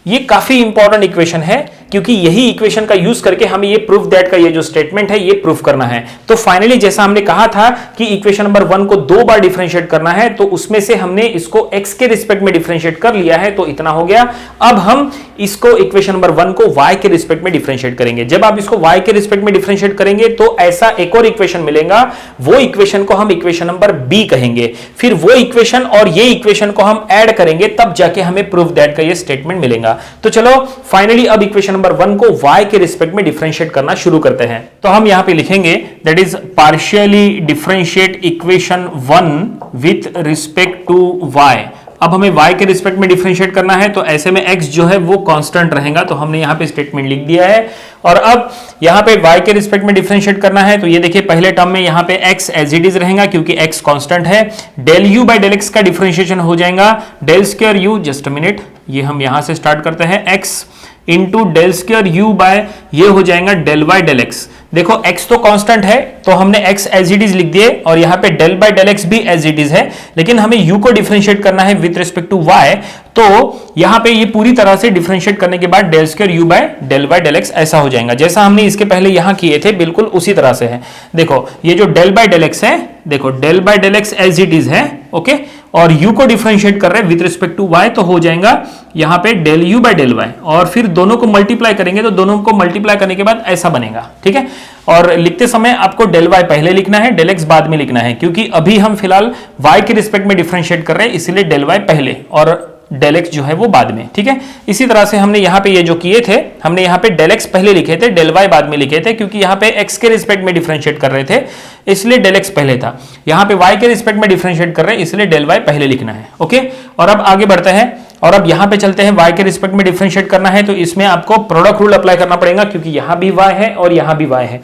ये काफी इंपॉर्टेंट इक्वेशन है क्योंकि यही इक्वेशन का यूज करके हमें ये प्रूफ दैट का ये जो स्टेटमेंट है ये प्रूफ करना है। तो फाइनली जैसा हमने कहा था कि इक्वेशन नंबर 1 को 2 बार डिफरेंशिएट करना है, तो उसमें से हमने इसको x के रिस्पेक्ट में डिफरेंशिएट कर लिया है, तो इतना हो गया। अब हम इसको इक्वेशन नंबर 1 को y के रिस्पेक्ट में डिफरेंशिएट करेंगे। जब आप इसको y के रिस्पेक्ट में डिफरेंशिएट करेंगे तो ऐसा एक और इक्वेशन मिलेगा, वो इक्वेशन को हम इक्वेशन नंबर b कहेंगे। फिर वो इक्वेशन और ये इक्वेशन को हम ऐड करेंगे, तब जाके हमें प्रूफ दैट का ये स्टेटमेंट मिलेगा। तो चलो फाइनली अब इक्वेशन नंबर 1 को y के रिस्पेक्ट में डिफरेंशिएट करना शुरू करते हैं। तो हम यहां पे लिखेंगे that is partially differentiate equation 1 with respect to y। अब हमें y के रिस्पेक्ट में डिफरेंशिएट करना है, तो ऐसे में x जो है वो कांस्टेंट रहेगा, तो हमने यहां पे स्टेटमेंट लिख दिया है। और अब यहां पे y के रिस्पेक्ट में डिफरेंशिएट करना है, तो ये देखिए पहले टर्म में यहां पे x एज इट इज रहेगा क्योंकि x कांस्टेंट है। Del u by del x का डिफरेंशिएशन हो जाएगा del square u, just a minute, ये हम यहां से स्टार्ट करते हैं, x into del square u by ये हो जाएगा डेल वाई डेल एक्स। देखो x तो कांस्टेंट है तो हमने x एज इट इज लिख दिए, और यहाँ पे डेल बाय डेल एक्स भी एज इट इज है, लेकिन हमें u को डिफरेंशिएट करना है विद रिस्पेक्ट टू y। तो यहाँ पे ये पूरी तरह से डिफरेंशिएट करने के बाद del square u by del y del x ऐसा हो जाएगा, जैसा हमने इसके पहले यहाँ किए थे बिल्कुल उसी तरह से है। देखो ये जो डेल बाय डेल एक्स है, देखो del by del x as it is है, ओके, और u को डिफरेंशिएट कर रहे हैं विद रिस्पेक्ट टू y, तो हो जाएगा यहाँ पे del u by del y, और फिर दोनों को मल्टीप्लाई करेंगे तो दोनों को मल्टीप्लाई करने के बाद ऐसा बनेगा, ठीक है। और लिखते समय आपको डेल y पहले लिखना है, डेल x बाद में लिखना है, क्योंकि अभी हम फिलहाल y के रिस्पेक्ट में डिफरेंशिएट कर रहे हैं, इसलिए डेल y पहले और डेल एक्स जो है वो बाद में, ठीक है। इसी तरह से हमने यहाँ पे ये जो किए थे, हमने यहाँ पे डेल एक्स पहले लिखे थे, डेल वाई बाद में लिखे थे, क्योंकि यहाँ पे एक्स के रिस्पेक्ट में डिफरेंशिएट कर रहे थे इसलिए डेल एक्स पहले था। यहाँ पे वाई के रिस्पेक्ट में डिफरेंशिएट कर रहे हैं इसलिए डेल वाई पहले लिखना है, ओके। और अब आगे बढ़ते हैं, और अब यहाँ पे चलते हैं, वाई के रिस्पेक्ट में डिफरेंशिएट करना है तो इसमें आपको प्रोडक्ट रूल अप्लाई करना पड़ेगा, क्योंकि यहाँ भी वाई है और यहाँ भी वाई है।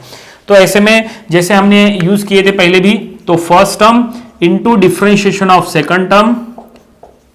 तो ऐसे में जैसे हमने यूज किए थे पहले भी, तो first term into differentiation of second term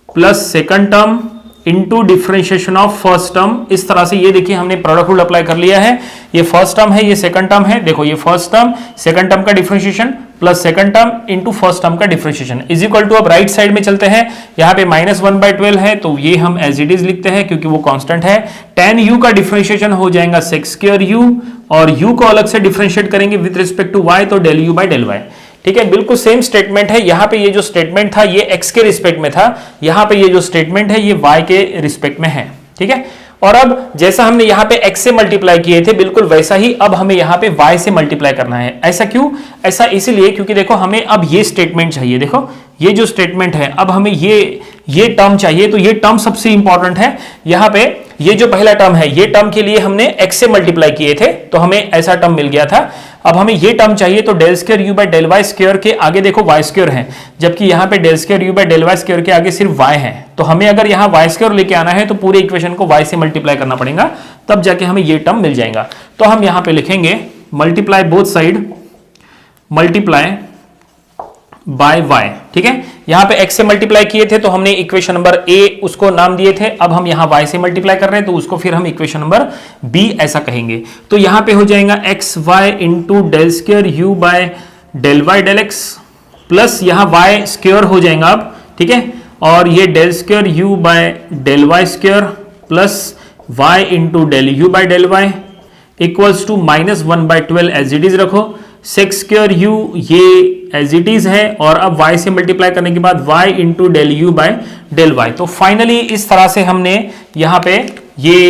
plus second term into differentiation of first term, इस तरह से ये देखिए हमने प्रोडक्ट रूल अप्लाई कर लिया है। ये फर्स्ट टर्म है, ये सेकंड टर्म है, देखो ये फर्स्ट टर्म सेकंड टर्म का differentiation plus second term into first term का डिफरेंशिएशन इज इक्वल टू, अब राइट साइड में चलते हैं, यहाँ पे -1/12 है तो ये हम एज इट इज लिखते हैं क्योंकि वो कांस्टेंट है। tan u का डिफरेंशिएशन हो जाएगा sec स्क्वायर u, और u को अलग से डिफरेंशिएट करेंगे विद रिस्पेक्ट टू y, तो del u by del y, ठीक है। बिल्कुल सेम स्टेटमेंट है, यहाँ पे ये जो स्टेटमेंट था ये x के रिस्पेक्ट में था, यहाँ पे ये जो स्टेटमेंट है ये y के रिस्पेक्ट में है, ठीक है। और अब जैसा हमने यहाँ पे x से मल्टीप्लाई किए थे बिल्कुल वैसा ही अब हमें यहाँ पे y से मल्टीप्लाई करना है। ऐसा क्यों? ऐसा इसीलिए क्योंकि देखो हमें अब ये स्टेटमेंट चाहिए, देखो ये जो स्टेटमेंट है अब हमें ये टर्म चाहिए, तो ये टर्म सबसे इंपॉर्टेंट है। यहाँ पे ये जो पहला टर्म है ये टर्म के लिए हमने x से मल्टीप्लाई किए थे तो हमें ऐसा टर्म मिल गया था। अब हमें ये टर्म चाहिए, तो del square u by del y square के आगे देखो वाई स्क्वायर है, जबकि यहाँ पे del square u by del y square के आगे सिर्फ y है। तो हमें अगर यहाँ वाई स्क्वायर लेके आना है तो पूरे इक्वेशन को y से मल्टीप्लाई करना पड़ेगा, तब जाके हमें ये टर्म मिल जाएगा। तो हम यहाँ पे लिखेंगे multiply both side multiply by y, ठीक है। यहाँ पे x से मल्टीप्लाई किए थे तो हमने इक्वेशन नंबर a उसको नाम दिए थे, अब हम यहाँ y से मल्टीप्लाई कर रहे हैं तो उसको फिर हम इक्वेशन नंबर b ऐसा कहेंगे। तो यहाँ पे हो जाएगा x y into del square u by del y del x, plus यहाँ y स्क्वायर हो जाएगा अब, ठीक है, और ये del square u by del y square plus y into del u by del y equals to -1/12 as it is रखो, सेक स्क्वायर यू ये एज इट इज है, और अब y से मल्टीप्लाई करने के बाद y into del u by del y. तो फाइनली इस तरह से हमने यहाँ पे ये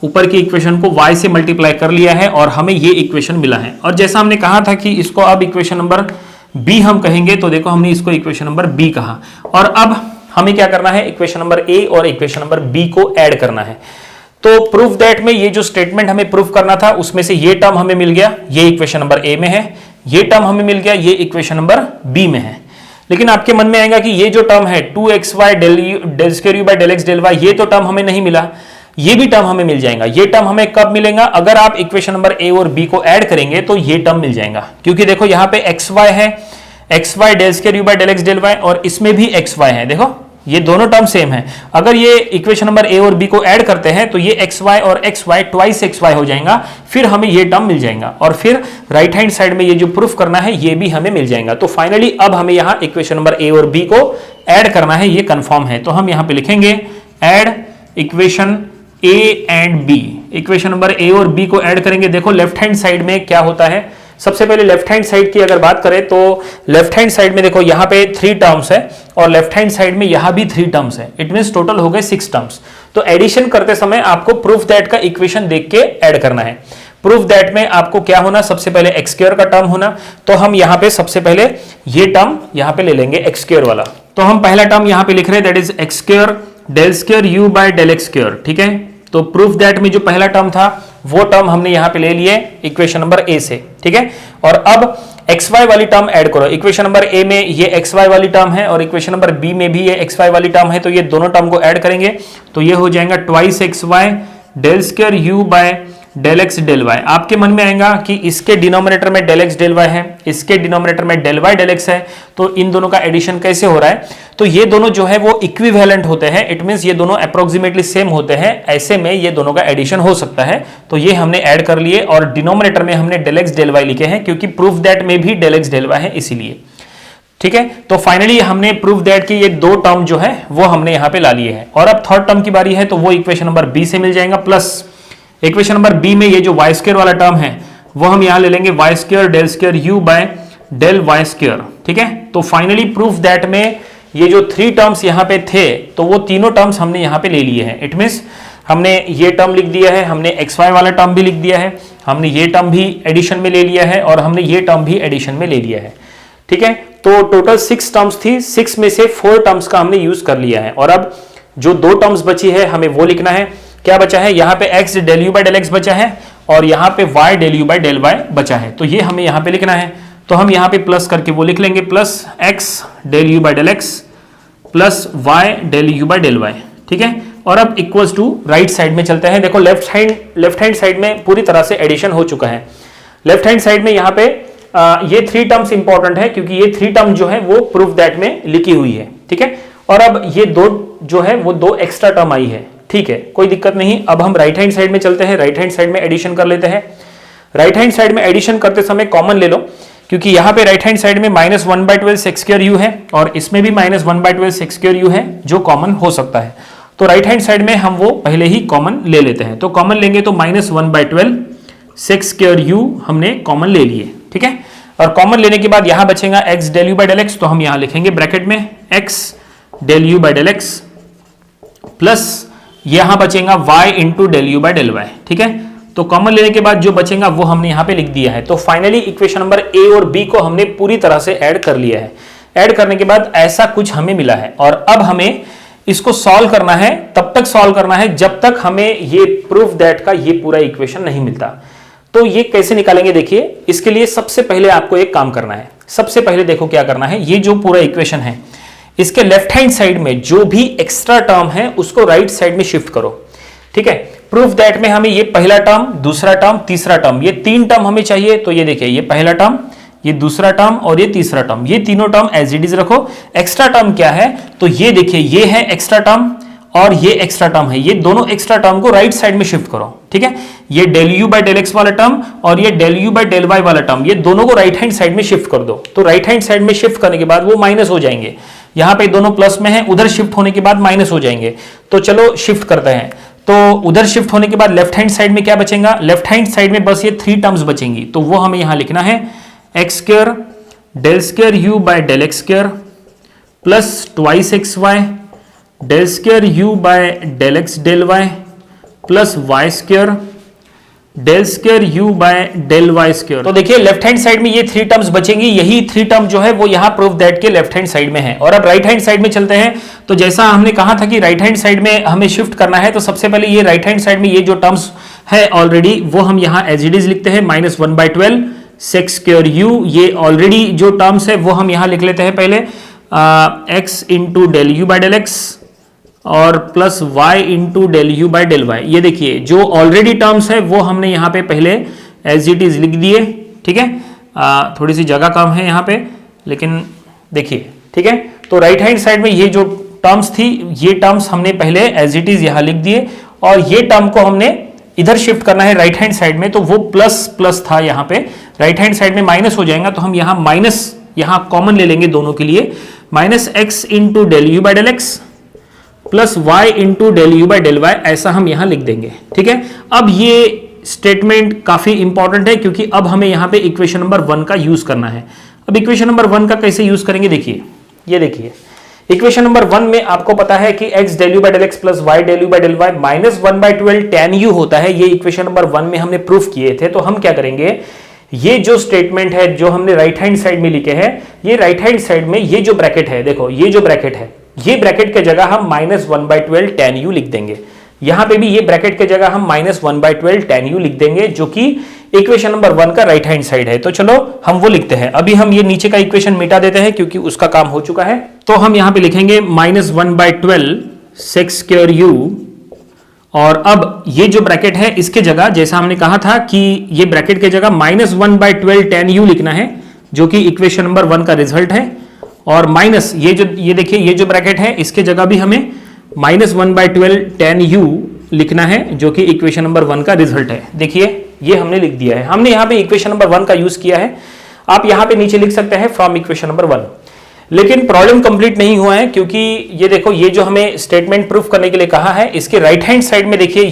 ऊपर की इक्वेशन को y से मल्टीप्लाई कर लिया है और हमें ये इक्वेशन मिला है। और जैसा हमने कहा था कि इसको अब इक्वेशन नंबर b हम कहेंगे, तो देखो हमने इसको इक्वेशन नंबर b कहा, और अब हमें क्या करना है, इक्वेशन नंबर a और इक्वेशन नंबर b को ऐड करना है। तो प्रूफ दैट में ये जो स्टेटमेंट हमें प्रूफ करना था उसमें से ये टर्म हमें मिल गया, ये इक्वेशन नंबर ए में है, ये टर्म हमें मिल गया, ये इक्वेशन नंबर बी में है। लेकिन आपके मन में आएगा कि ये जो टर्म है 2xy del square u by del x del y, ये तो टर्म हमें नहीं मिला, ये भी टर्म हमें मिल जाएगा। ये टर्म हमें कब मिलेगा? अगर आप इक्वेशन नंबर ए और बी को ऐड करेंगे तो ये टर्म मिल जाएगा, क्योंकि देखो यहां पे xy है, xy del square u by del x del y, और इसमें भी xy है, देखो ये दोनों टर्म सेम है। अगर ये इक्वेशन नंबर ए और बी को ऐड करते हैं तो ये xy और xy ट्वाइस xy हो जाएगा, फिर हमें ये टर्म मिल जाएगा, और फिर राइट हैंड साइड में ये जो प्रूफ करना है ये भी हमें मिल जाएगा। तो फाइनली अब हमें यहाँ इक्वेशन नंबर ए और बी को ऐड करना है, ये कंफर्म है। तो हम यहाँ पे लिखेंगे add equation A and B. Equation number A और बी को ऐड करेंगे। देखो लेफ्ट हैंड साइड में क्या होता है, सबसे पहले लेफ्ट हैंड साइड की अगर बात करें तो लेफ्ट हैंड साइड में देखो यहाँ पे 3 टर्म्स है और लेफ्ट हैंड साइड में यहाँ भी 3 टर्म्स है। इट मींस टोटल हो गए 6 टर्म्स। तो एडिशन करते समय आपको प्रूफ दैट का इक्वेशन देख के ऐड करना है। प्रूफ दैट में आपको क्या होना, सबसे पहले एक्स स्क्वायर का टर्म होना, तो हम यहाँ पे सबसे पहले ये टर्म यहाँ पे ले लेंगे एक्स स्क्वायर वाला। तो हम पहला टर्म यहाँ पे लिख रहे हैं, that is x square del square u by del x square, ठीक है। तो प्रूफ दैट में जो पहला टर्म था वो टर्म हमने यहां पे ले लिए इक्वेशन नंबर ए से, ठीक है। और अब xy वाली टर्म ऐड करो। इक्वेशन नंबर ए में ये xy वाली टर्म है और इक्वेशन नंबर बी में भी ये xy वाली टर्म है, तो ये दोनों टर्म को ऐड करेंगे तो ये हो जाएगा twice xy del square u by del x del y. आपके मन में आएगा कि इसके डिनोमिनेटर में डेल एक्स डेल वाई है, इसके डिनोमिनेटर में डेल वाई डेल एक्स है, तो इन दोनों का एडिशन कैसे हो रहा है? तो ये दोनों जो है वो इक्विवेलेंट होते हैं, इट मींस ये दोनों अप्रोक्सीमेटली सेम होते हैं, ऐसे में ये दोनों का एडिशन हो सकता है। तो ये हमने ऐड कर लिए और डिनोमिनेटर में हमने डेल एक्स डेल वाई लिखे हैं, क्योंकि प्रूफ दैट में भी डेल एक्स डेल वाई है इसीलिए, ठीक है। तो फाइनली हमने प्रूफ दैट की ये 2 टर्म जो है वो हमने यहाँ पे ला लिए हैं। और अब थर्ड टर्म की बारी है, तो वो इक्वेशन नंबर बी से मिल जाएगा, प्लस इक्वेशन नंबर बी में ये जो वाई स्क्वायर वाला टर्म है वो हम यहां ले लेंगे y square del square u by del y square, ठीक है। तो फाइनली प्रूफ दैट में ये जो 3 टर्म्स यहां पे थे तो वो तीनों टर्म्स हमने यहां पे ले लिए हैं। इट मींस हमने ये टर्म लिख दिया है, हमने एक्स वाई वाला टर्म भी लिख दिया है, हमने ये टर्म भी एडिशन में ले लिया है और हमने ये टर्म भी एडिशन में ले लिया है, ठीक है। तो टोटल 6 टर्म्स थी, 6 में से 4 टर्म्स का हमने यूज कर लिया है। और अब जो 2 टर्म्स बची है हमें वो लिखना है। क्या बचा है? यहाँ पे x del u by del x बचा है और यहाँ पे y del u by del y बचा है, तो ये हमें यहाँ पे लिखना है। तो हम यहाँ पे प्लस करके वो लिख लेंगे, plus x del u by del x plus y del u by del y, ठीक है। और अब इक्वल्स टू राइट साइड में चलते हैं। देखो लेफ्ट हैंड साइड में पूरी तरह से एडिशन हो चुका है। लेफ्ट हैंड साइड में यहाँ पे ये 3 टर्म्स इंपॉर्टेंट है, क्योंकि ये 3 टर्म जो है वो प्रूफ दैट में लिखी हुई है, ठीक है। और अब ये 2 जो है वो 2 एक्स्ट्रा टर्म आई है, ठीक है, कोई दिक्कत नहीं। अब हम राइट हैंड साइड में चलते हैं, राइट हैंड साइड में एडिशन कर लेते हैं। राइट हैंड साइड में एडिशन करते समय कॉमन ले लो, क्योंकि यहाँ पे राइट हैंड साइड में -1/12 सेक्स स्क्वायर यू है और इसमें भी -1/12 सेक्स स्क्वायर यू है, जो कॉमन हो सकता है। तो राइट हैंड साइड में हम वो पहले ही कॉमन ले लेते हैं। तो कॉमन लेंगे तो -1/12 सेक्स स्क्वायर यू हमने कॉमन ले लिए, ठीक है। और कॉमन लेने के बाद यहाँ बचेगा x del u by del x, तो हम यहाँ लिखेंगे ब्रैकेट में x del u by del x plus यहां बचेगा y into del u by del y, ठीक है। तो कॉमन लेने के बाद जो बचेगा वो हमने यहां पे लिख दिया है। तो फाइनली इक्वेशन नंबर ए और बी को हमने पूरी तरह से ऐड कर लिया है। ऐड करने के बाद ऐसा कुछ हमें मिला है और अब हमें इसको सॉल्व करना है। तब तक सॉल्व करना है जब तक हमें ये प्रूफ दैट का ये पूरा इक्वेशन नहीं मिलता। तो ये कैसे निकालेंगे? देखिए, इसके लिए सबसे पहले आपको एक काम करना है। सबसे पहले देखो क्या करना है, ये जो पूरा इक्वेशन है इसके लेफ्ट हैंड साइड में जो भी एक्स्ट्रा टर्म है उसको राइट साइड में शिफ्ट करो, ठीक है। प्रूफ दैट में हमें ये पहला टर्म, दूसरा टर्म, तीसरा टर्म, ये 3 टर्म हमें चाहिए। तो ये देखिए, ये पहला टर्म, ये दूसरा टर्म और ये तीसरा टर्म, ये तीनों टर्म एज इट इज रखो। एक्स्ट्रा टर्म क्या है? तो ये देखिए, ये है एक्स्ट्रा टर्म और ये एक्स्ट्रा टर्म है। ये दोनों एक्स्ट्रा टर्म को राइट साइड में शिफ्ट करो, ठीक है। ये del u by del x वाला टर्म और ये del u by del y वाला टर्म, ये दोनों को राइट हैंड साइड में शिफ्ट कर दो। तो राइट हैंड साइड में शिफ्ट करने के बाद वो माइनस हो जाएंगे। यहां पे दोनों प्लस में है, उधर शिफ्ट होने के बाद माइनस हो जाएंगे। तो चलो शिफ्ट करते हैं। तो उधर शिफ्ट होने के बाद लेफ्ट हैंड साइड में क्या बचेगा? लेफ्ट हैंड साइड में बस ये 3 टर्म्स बचेंगी। तो वो हमें यहां लिखना है x square del square u by del x square plus twice x y del square u by del x del y plus y square del square u by del y square. तो देखिए लेफ्ट हैंड साइड में ये 3 टर्म्स बचेंगी, यही 3 टर्म जो है वो यहां प्रूफ दैट के लेफ्ट हैंड साइड में है। और अब राइट हैंड साइड में चलते हैं। तो जैसा हमने कहा था कि राइट हैंड साइड में हमें शिफ्ट करना है, तो सबसे पहले ये राइट हैंड साइड में ये जो टर्म्स है ऑलरेडी वो हम यहां एज इट इज लिखते हैं, -1/12 सेक स्क्वायर यू। ये ऑलरेडी जो टर्म्स है वो हम यहां लिख लेते हैं पहले, x into del u by del x और plus y into del u by del y. ये देखिए जो ऑलरेडी टर्म्स है वो हमने यहाँ पे पहले एज इट इज लिख दिए, ठीक है। थोड़ी सी जगह कम है यहाँ पे, लेकिन देखिए, ठीक है। तो राइट हैंड साइड में ये जो टर्म्स थी, ये टर्म्स हमने पहले एज इट इज यहाँ लिख दिए, और ये टर्म को हमने इधर शिफ्ट करना है राइट हैंड साइड में। तो वो प्लस प्लस था यहाँ पे, राइट हैंड साइड में माइनस हो जाएगा, तो हम यहाँ माइनस यहाँ कॉमन ले लेंगे दोनों के लिए, -x into del u by del x plus y into del u by del y, ऐसा हम यहां लिख देंगे, ठीक है। अब ये स्टेटमेंट काफी इंपॉर्टेंट है, क्योंकि अब हमें यहां पे इक्वेशन नंबर 1 का यूज करना है। अब इक्वेशन नंबर 1 का कैसे यूज करेंगे, देखिए, ये देखिए इक्वेशन नंबर 1 में आपको पता है कि x del u by del x plus y del u by del y -1/12 tan u होता है। ये इक्वेशन नंबर 1 में हमने प्रूफ किए थे। तो हम क्या करेंगे, ये जो स्टेटमेंट है जो हमने राइट हैंड साइड में लिखे हैं, ये राइट हैंड साइड में ये जो ब्रैकेट है, देखो ये जो ब्रैकेट है, ये ब्रैकेट के जगह हम -1/12 tan u लिख देंगे। यहां पे भी ये ब्रैकेट के जगह हम -1/12 tan u लिख देंगे, जो कि इक्वेशन नंबर 1 का राइट हैंड साइड है। तो चलो हम वो लिखते हैं। अभी हम ये नीचे का इक्वेशन मिटा देते हैं, क्योंकि उसका काम हो चुका है। तो हम यहां पे लिखेंगे -1/12 सेक स्क्वायर u, और अब ये जो ब्रैकेट है इसके जगह, जैसा हमने कहा था कि ये ब्रैकेट के जगह -1/12 tan u लिखना है, जो कि इक्वेशन नंबर 1 का रिजल्ट है। और माइनस ये देखिए ये जो ब्रैकेट है इसके जगह भी हमें -1/12 tan u लिखना है, जो कि इक्वेशन नंबर 1 का रिजल्ट है। देखिए ये हमने लिख दिया है। हमने यहाँ पे इक्वेशन नंबर 1 का यूज किया है। आप यहाँ पे नीचे लिख सकते हैं फ्रॉम इक्वेशन नंबर 1। लेकिन प्रॉब्लम कंप्लीट नहीं हुआ है, क्योंकि ये देखो ये जो हमें स्टेटमेंट प्रूफ करने के लिए कहा है, इसके राइट हैंड साइड में देखिए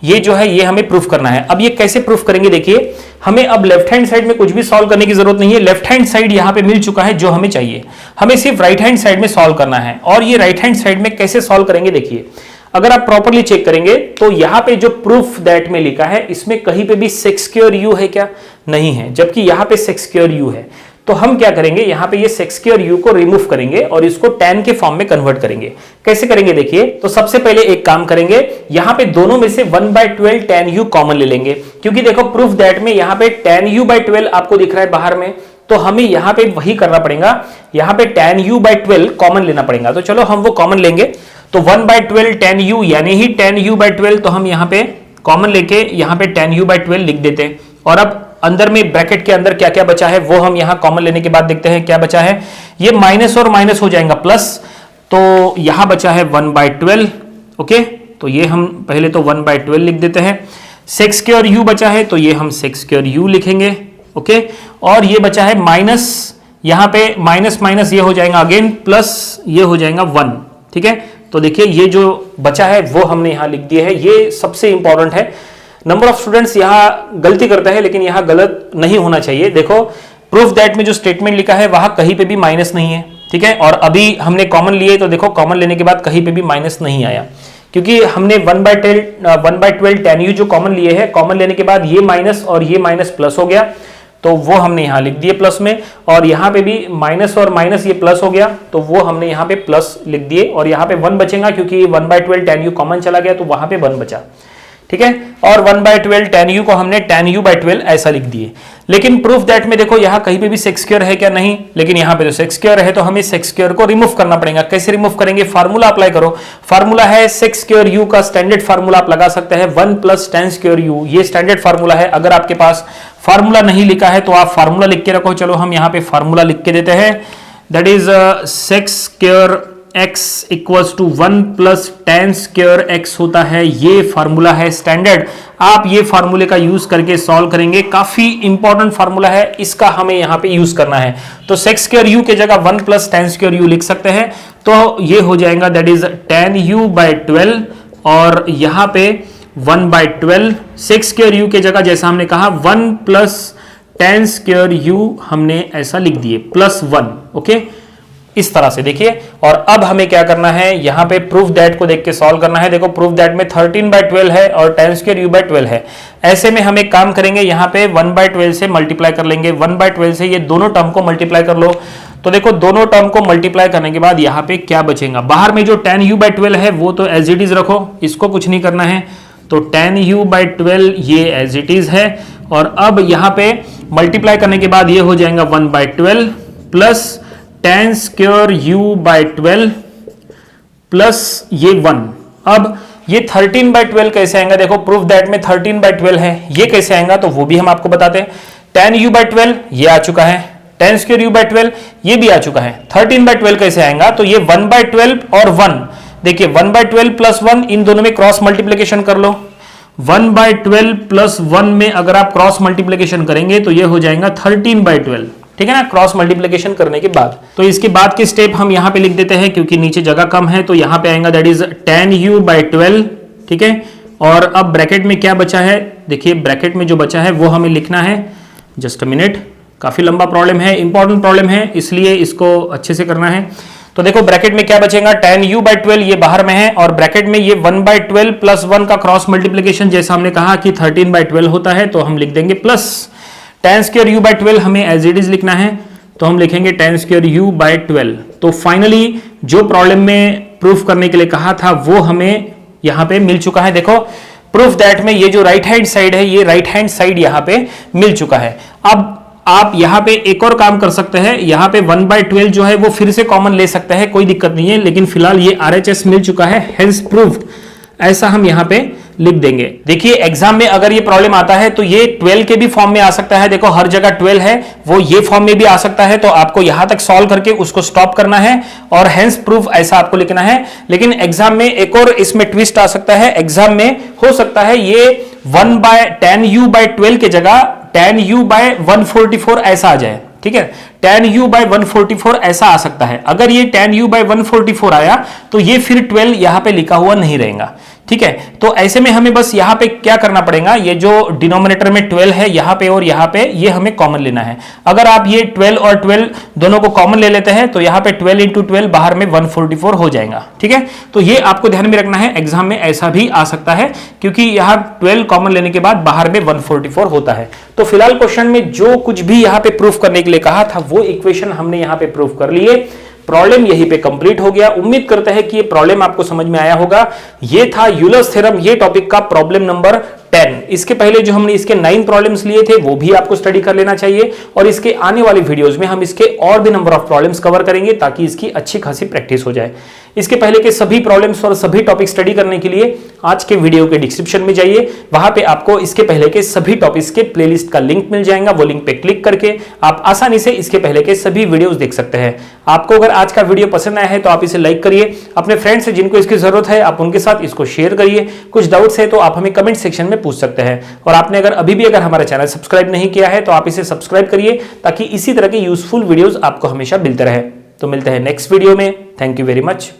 ये जो है ये हमें प्रूफ करना है। अब ये कैसे प्रूफ करेंगे, देखिए हमें अब लेफ्ट हैंड साइड में कुछ भी सॉल्व करने की जरूरत नहीं है। लेफ्ट हैंड साइड यहाँ पे मिल चुका है जो हमें चाहिए, हमें सिर्फ राइट हैंड साइड में सॉल्व करना है। और ये राइट हैंड साइड में कैसे सॉल्व करेंगे, देखिए अगर आप प्रॉपर्ली चेक करेंगे तो यहाँ पे जो प्रूफ दैट में लिखा है इसमें कहीं पे भी सेक स्क्वायर यू है क्या, नहीं है, जबकि यहाँ पे सेक स्क्वायर यू है। तो हम क्या करेंगे, यहाँ पे ये सेक स्क्वायर यू को रिमूव करेंगे और इसको tan के फॉर्म में कन्वर्ट करेंगे। कैसे करेंगे, देखिए तो सबसे पहले एक काम करेंगे, यहाँ पे दोनों में से 1/12 tan u कॉमन ले लेंगे, क्योंकि देखो प्रूफ दैट में यहाँ पे tan u/12 आपको दिख रहा है बाहर में, तो हमें यहाँ पे वही करना पड़ेगा, यहाँ पे tan u/12 कॉमन लेना पड़ेगा। तो चलो हम वो कॉमन लेंगे। तो 1/12 tan u यानी ही tan u/12, तो हम यहाँ पे कॉमन लेके यहाँ पे tan u/12 लिख देते हैं। और अब अंदर में ब्रैकेट के अंदर क्या क्या बचा है वो हम यहां कॉमन लेने के बाद देखते हैं क्या बचा है। ये माइनस और माइनस हो जाएगा प्लस, तो यहां बचा है 1/12। ओके, तो ये हम पहले तो 1/12 लिख देते हैं। सेक स्क्वायर यू बचा है, तो ये हम सेक स्क्वायर यू लिखेंगे। ओके, और ये बचा है माइनस, यहां पे माइनस माइनस ये हो जाएगा अगेन प्लस, ये हो जाएगा 1। ठीक है, तो देखिए ये जो बचा है वो हमने यहां लिख दिया है। ये सबसे इंपॉर्टेंट है। नंबर ऑफ स्टूडेंट्स यहां गलती करते हैं, लेकिन यहां गलत नहीं होना चाहिए। देखो प्रूफ दैट में जो स्टेटमेंट लिखा है वहां कहीं पे भी माइनस नहीं है, ठीक है। और अभी हमने कॉमन लिए, तो देखो कॉमन लेने के बाद कहीं पे भी माइनस नहीं आया, क्योंकि हमने 1/12 tan u जो कॉमन लिए है, कॉमन लेने के बाद ये माइनस और ये माइनस प्लस हो गया, तो वो हमने यहां लिख दिए प्लस में। और यहां पे भी माइनस और माइनस ये प्लस हो गया, तो वो हमने यहां पे प्लस लिख दिए। और यहां पे 1 बचेगा, क्योंकि 1/12 tan u कॉमन चला गया, तो वहां पे 1 बचा, ठीक है। और 1/12 tan u को हमने tan u/12 ऐसा लिख दिए। लेकिन प्रूफ दैट में देखो यहाँ कहीं पे भी सेक स्क्वायर है क्या, नहीं, लेकिन यहाँ पे तो सेक स्क्वायर है, तो हमें सेक स्क्वायर को रिमूव करना पड़ेगा। कैसे रिमूव करेंगे, फार्मूला अप्लाई करो। फार्मूला है सेक स्क्वायर u का स्टैंडर्ड फार्मूला आप लगा सकते हैं 1 + tan स्क्वायर u, ये स्टैंडर्ड फार्मूला है। अगर आपके पास फार्मूला नहीं लिखा है तो आप फार्मूला लिख के रखो। चलो हम यहाँ पे फार्मूला लिख के देते हैं, that is sec square x equals to 1 + tan square x होता है। ये फार्मूला है स्टैंडर्ड। आप ये फार्मूले का यूज करके सॉल्व करेंगे, काफी इंपॉर्टेंट फार्मूला है, इसका हमें यहाँ पे यूज करना है। तो सेक स्क्वायर u के जगह 1 + tan स्क्वायर u लिख सकते हैं, तो ये हो जाएगा दैट इज tan u/12, और यहाँ पे 1/12 सेक स्क्वायर u के जगह जैसा हमने कहा 1 + tan स्क्वायर u हमने ऐसा लिख दिए +1। ओके, इस तरह से देखिए। और अब हमें क्या करना है, यहां पे प्रूफ दैट को देख के सॉल्व करना है। देखो प्रूफ दैट में 13/12 है और tan स्क्वायर u/12 है। ऐसे में हम एक काम करेंगे, यहां पे 1/12 से मल्टीप्लाई कर लेंगे। 1/12 से ये दोनों टर्म को मल्टीप्लाई कर लो। तो देखो दोनों टर्म को मल्टीप्लाई करने के बाद यहां पे क्या बचेगा, बाहर में जो tan u/12 है वो तो एज इट इज रखो, इसको कुछ नहीं करना है। तो tan u/12 ये एज इट इज है। और अब यहां पे मल्टीप्लाई करने के बाद ये हो जाएगा 1/12 plus tan square u/12 plus ये 1। अब ये 13/12 कैसे आएगा, देखो प्रूफ दैट में 13/12 है, ये कैसे आएगा तो वो भी हम आपको बताते हैं। tan u/12 ये आ चुका है, tan स्क्वायर u/12 ये भी आ चुका है। 13/12 कैसे आएगा, तो ये 1/12 और 1, देखिए 1/12 प्लस 1 इन दोनों में क्रॉस मल्टीप्लीकेशन कर लो। 1/12 प्लस 1 में अगर आप क्रॉस मल्टीप्लीकेशन करेंगे तो ये हो जाएगा 13/12, ठीक है ना, क्रॉस मल्टीप्लीकेशन करने के बाद। तो इसके बाद के स्टेप हम यहां पे लिख देते हैं क्योंकि नीचे जगह कम है, तो यहां पे आएगा दैट इज tan u/12, ठीक है। और अब ब्रैकेट में क्या बचा है, देखिए ब्रैकेट में जो बचा है वो हमें लिखना है, जस्ट अ मिनट, काफी लंबा प्रॉब्लम है, इंपॉर्टेंट प्रॉब्लम है, इसलिए इसको अच्छे से करना है। तो देखो ब्रैकेट में क्या बचेगा, tan u/12 ये बाहर में है और ब्रैकेट में ये 1/12 प्लस 1 का क्रॉस मल्टीप्लीकेशन जैसा हमने कहा कि 13/12 होता है, तो हम लिख देंगे प्लस tan स्क्वायर u/12 हमें एज इट इज लिखना है, तो हम लिखेंगे tan स्क्वायर u/12। तो फाइनली जो प्रॉब्लम में प्रूफ करने के लिए कहा था वो हमें यहां पे मिल चुका है। देखो प्रूफ दैट में ये जो राइट हैंड साइड है, ये राइट हैंड साइड यहां पे मिल चुका है। अब आप यहां पे एक और काम कर सकते हैं, यहां पे 1/12 जो है वो फिर से कॉमन ले सकते हैं, कोई दिक्कत नहीं है, लेकिन फिलहाल ये RHS मिल चुका है, हेंस प्रूव्ड, ऐसा हम यहां पे लिख देंगे। देखिए एग्जाम में अगर ये प्रॉब्लम आता है तो ये 12 के भी फॉर्म में आ सकता है, देखो हर जगह 12 है, वो ये फॉर्म में भी आ सकता है, तो आपको यहां तक सॉल्व करके उसको स्टॉप करना है और हेंस प्रूफ ऐसा आपको लिखना है। लेकिन एग्जाम में एक और इसमें ट्विस्ट आ सकता है, एग्जाम में हो सकता है ये 1/tan u/12 के जगह tan u/144 ऐसा आ जाए, ठीक है, tan u/144 ऐसा आ सकता है। अगर ये tan u/144 आया तो ये फिर 12 यहां पे लिखा हुआ नहीं रहेगा, ठीक है। तो ऐसे में हमें बस यहां पे क्या करना पड़ेगा, ये जो डिनोमिनेटर में 12 है यहां पे और यहां पे, ये हमें कॉमन लेना है। अगर आप ये 12 और 12 दोनों को कॉमन ले लेते हैं तो यहां पे 12 × 12 बाहर में 144 हो जाएगा, ठीक है। तो ये आपको ध्यान में रखना है, एग्जाम में ऐसा भी आ सकता है क्योंकि यहां 12 कॉमन लेने के बाद बाहर में 144 होता है। तो फिलहाल क्वेश्चन में जो कुछ भी यहां पे प्रूफ करने के लिए कहा था वो इक्वेशन हमने यहां पे प्रूफ कर लिए। प्रॉब्लम यहीं पे कंप्लीट हो गया। उम्मीद करते हैं कि ये प्रॉब्लम आपको समझ में आया होगा। ये था यूलर्स थ्योरम, ये टॉपिक का प्रॉब्लम नंबर 10। इसके पहले जो हमने इसके 9 प्रॉब्लम्स लिए थे वो भी आपको स्टडी कर लेना चाहिए और इसके आने वाली वीडियोस में हम इसके और भी नंबर ऑफ प्रॉब्लम्स कवर करेंगे ताकि इसकी अच्छी खासी प्रैक्टिस हो जाए। इसके पहले के सभी प्रॉब्लम्स और सभी टॉपिक स्टडी करने के लिए आज के वीडियो के डिस्क्रिप्शन में जाइए, वहां पे आपको इसके पहले के सभी टॉपिक्स के प्लेलिस्ट का लिंक मिल जाएगा। वो लिंक पे क्लिक करके आप आसानी से इसके पहले के सभी वीडियोस देख सकते हैं। आपको अगर आज का वीडियो पसंद आया है तो आप इसे लाइक करिए, अपने फ्रेंड्स से जिनको इसकी जरूरत है आप उनके साथ इसको शेयर करिए। कुछ डाउट्स है तो आप हमें कमेंट सेक्शन में पूछ सकते हैं। और आपने अगर अभी भी हमारा चैनल सब्सक्राइब नहीं किया है तो आप इसे सब्सक्राइब करिए ताकि इसी तरह के यूजफुल वीडियोस आपको हमेशा मिलते रहे। तो मिलते हैं नेक्स्ट वीडियो में। Thank you very much.